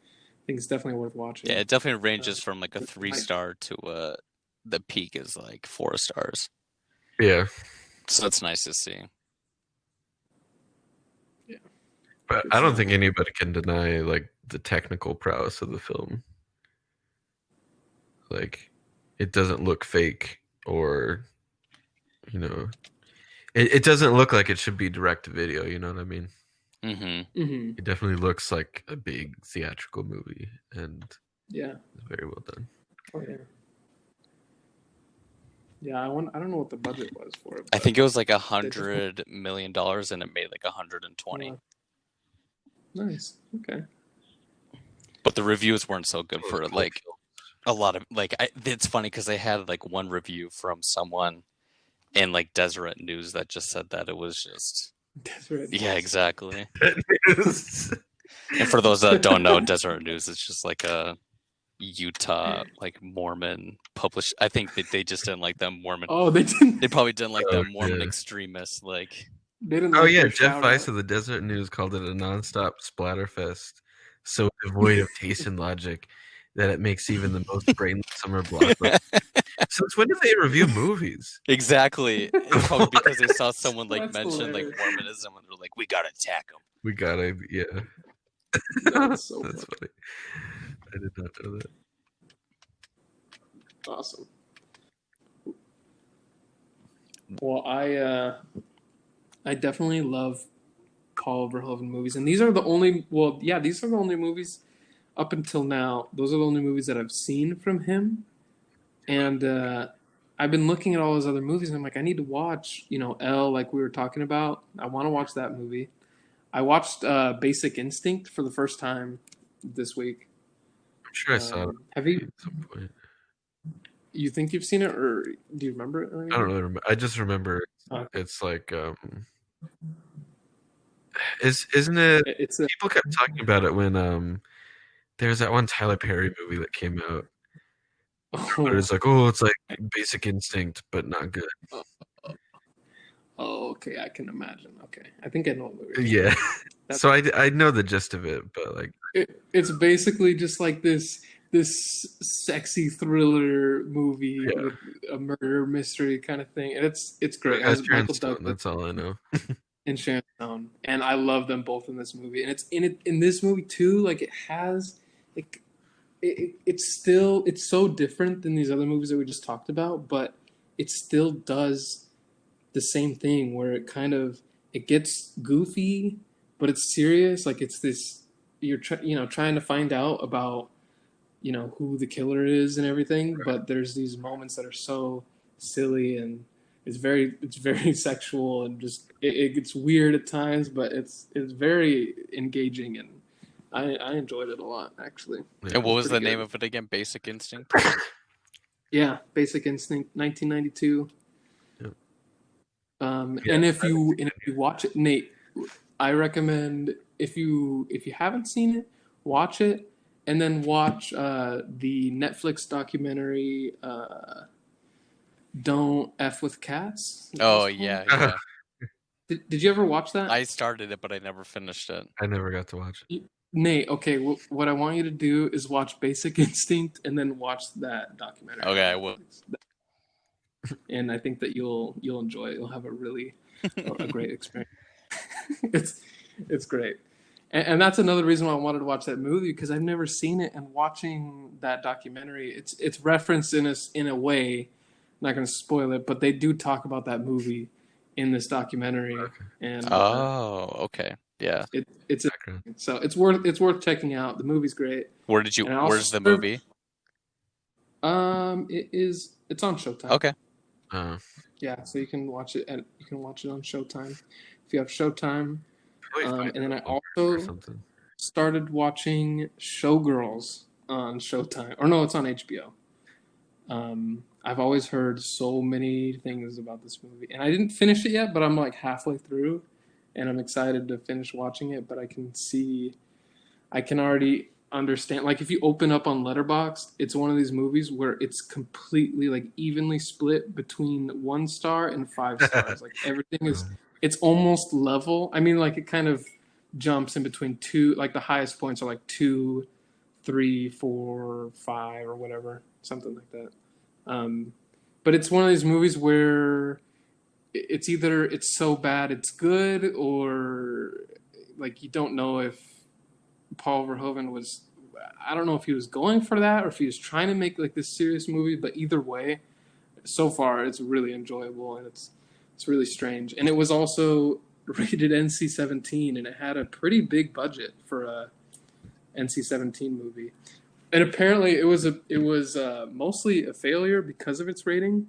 it's definitely worth watching. Yeah, it definitely ranges from like a 3-star to the peak is like 4 stars. yeah. So it's nice to see. Yeah, But I don't think anybody can deny like the technical prowess of the film. Like, it doesn't look fake, or it doesn't look like it should be direct to video. You know what I mean? Mm-hmm. Mm-hmm. It definitely looks like a big theatrical movie, and yeah, it's very well done. Oh yeah. Yeah, I don't know what the budget was for it. I think it was like $100 million, and it made like 120. Yeah. Nice. Okay. But the reviews weren't so good for it. Like a lot of it's funny because they had like one review from someone in like Deseret News that just said that it was just Deseret News. Yeah, exactly. And for those that don't know, Deseret News is just like a Utah like Mormon published. I think that they just didn't like them Mormon. Oh, they didn't. They probably didn't like them Mormon extremists. Like they didn't. Oh like yeah, their Jeff Weiss shout-out. of the Desert News called it a nonstop splatterfest, so devoid of taste and logic that it makes even the most brainless summer blockbuster. Since when do they review movies? exactly. It's probably because they saw someone like That's mention hilarious. like Mormonism, and they're like, "We gotta attack them." We gotta, yeah. That's so That's funny. I did not know that. awesome. Well, I definitely love Paul Verhoeven movies, and these are the only. Well, yeah, these are the only movies up until now. Those are the only movies that I've seen from him, and I've been looking at all his other movies, and I'm like, I need to watch, L, like we were talking about. I want to watch that movie. I watched Basic Instinct for the first time this week. I'm sure I saw it Have you? at some point. You think you've seen it, or do you remember it? Or I don't really remember. I just remember it's like isn't it? It's a. People kept talking about it when there's that one Tyler Perry movie that came out. But it's like, it's like Basic Instinct, but not good. Oh, okay. I can imagine. Okay, I think I know what movie. Yeah. So I know the gist of it, but like it's basically just like this sexy thriller movie with a murder mystery kind of thing, and it's great. It has Michael Douglas. That's all I know. And Sharon Stone, and I love them both in this movie. And it's in this movie too. Like it has, it's so different than these other movies that we just talked about, but it still does the same thing where it gets goofy, but it's serious. Like it's this, you're trying to find out about who the killer is and everything, right. But there's these moments that are so silly, and it's very sexual, and just it gets weird at times, but it's very engaging, and I enjoyed it a lot, actually. Yeah. And what was the name of it again? Basic Instinct? Yeah, Basic Instinct, 1992. Yep. And if you watch it, Nate, I recommend if you haven't seen it, watch it, and then watch the Netflix documentary "Don't F with Cats." Oh yeah. Did you ever watch that? I started it, but I never finished it. I never got to watch it. Nate, okay, what I want you to do is watch Basic Instinct and then watch that documentary. Okay, I will. And I think that you'll enjoy it. You'll have a great experience. It's great. And that's another reason why I wanted to watch that movie, because I've never seen it, and watching that documentary, it's referenced in a way. I'm not going to spoil it, but they do talk about that movie in this documentary. Okay. And okay. Yeah. It's worth checking out. The movie's great. Where's the movie? It's on Showtime. Okay. Yeah, so you can watch it on Showtime if you have Showtime. And then I also started watching Showgirls on Showtime. Or no, it's on HBO. I've always heard so many things about this movie, and I didn't finish it yet, but I'm like halfway through, and I'm excited to finish watching it. But I can already understand. Like if you open up on Letterboxd, it's one of these movies where it's completely like evenly split between 1 star and 5 stars. Like everything is, it's almost level. I mean, like it kind of jumps in between 2. Like the highest points are like 2, 3, 4, 5, or whatever, something like that. But it's one of these movies where it's either it's so bad it's good, or like you don't know if Paul Verhoeven was, I don't know if he was going for that or if he was trying to make like this serious movie, but either way, so far it's really enjoyable, and it's really strange. And it was also rated NC-17, and it had a pretty big budget for a NC-17 movie. And apparently it was mostly a failure because of its rating,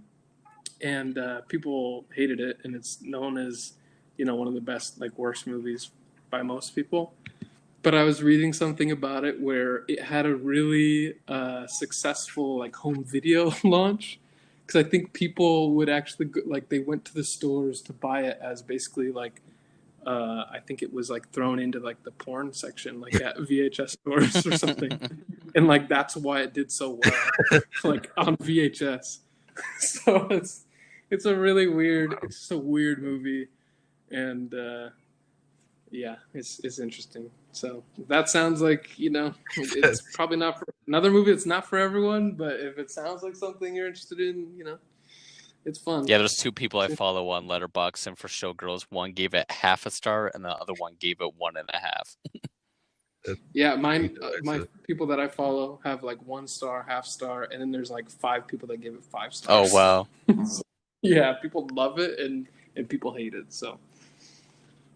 and people hated it, and it's known as, one of the best, like, worst movies by most people. But I was reading something about it where it had a really successful, like, home video launch, because I think people would actually they went to the stores to buy it as basically like, I think it was like thrown into like the porn section, like at VHS stores or something, and like that's why it did so well, like on VHS. So it's a really weird, it's just a weird movie, and yeah, it's interesting. So that sounds like it's probably not for another movie. It's not for everyone, but if it sounds like something you're interested in, it's fun. Yeah, there's 2 people I follow on Letterboxd, and for Showgirls, one gave it 0.5 star, and the other one gave it 1.5. Yeah, my people that I follow have like 1 star, 0.5 star, and then there's like 5 people that give it 5 stars. Oh wow! Yeah, people love it and people hate it. So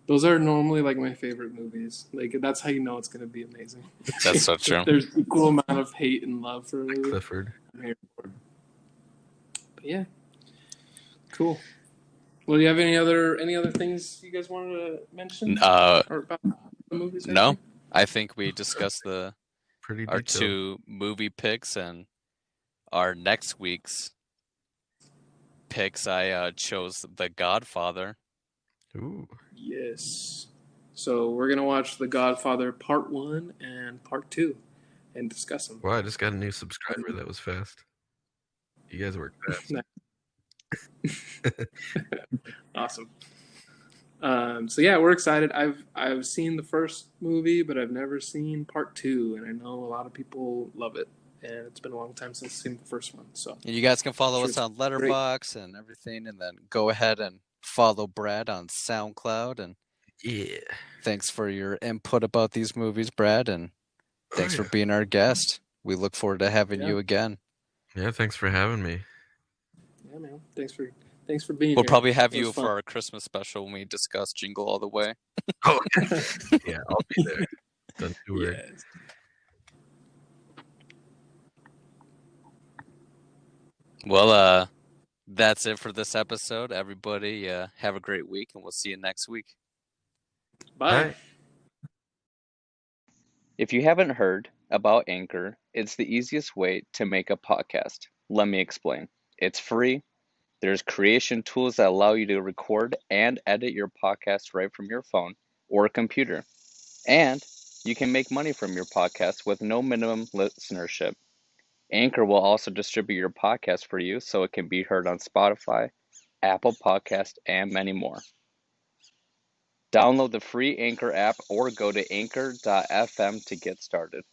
those are normally like my favorite movies. Like that's how you know it's gonna be amazing. That's so true. If there's equal amount of hate and love for a movie, Clifford. I'm here for it. But yeah, cool. Well, do you have any other things you guys wanted to mention or about the movies? Or No, anything? I think we discussed Pretty our detailed. 2 movie picks and our next week's picks. I chose The Godfather. Ooh. Yes. So we're gonna watch The Godfather Part 1 and Part 2 and discuss them. Wow, I just got a new subscriber. That was fast. You guys work fast. Awesome. So yeah, we're excited. I've seen the first movie, but I've never seen Part 2, and I know a lot of people love it. And it's been a long time since I've seen the first one. So And you guys can follow Sure, us on it's great. Letterboxd and everything, and then go ahead and follow Brad on SoundCloud. And Yeah. thanks for your input about these movies, Brad, and thanks for being our guest. We look forward to having you again. Yeah, thanks for having me. Yeah, man. Thanks for being We'll here. probably have It was you fun. for our Christmas special when we discuss Jingle All the Way. Oh, yeah, I'll be there. Don't you worry. Yes. Well, that's it for this episode. Everybody, have a great week, and we'll see you next week. Bye. Bye. If you haven't heard about Anchor, it's the easiest way to make a podcast. Let me explain. It's free. There's creation tools that allow you to record and edit your podcast right from your phone or computer. And you can make money from your podcast with no minimum listenership. Anchor will also distribute your podcast for you so it can be heard on Spotify, Apple Podcast, and many more. Download the free Anchor app or go to anchor.fm to get started.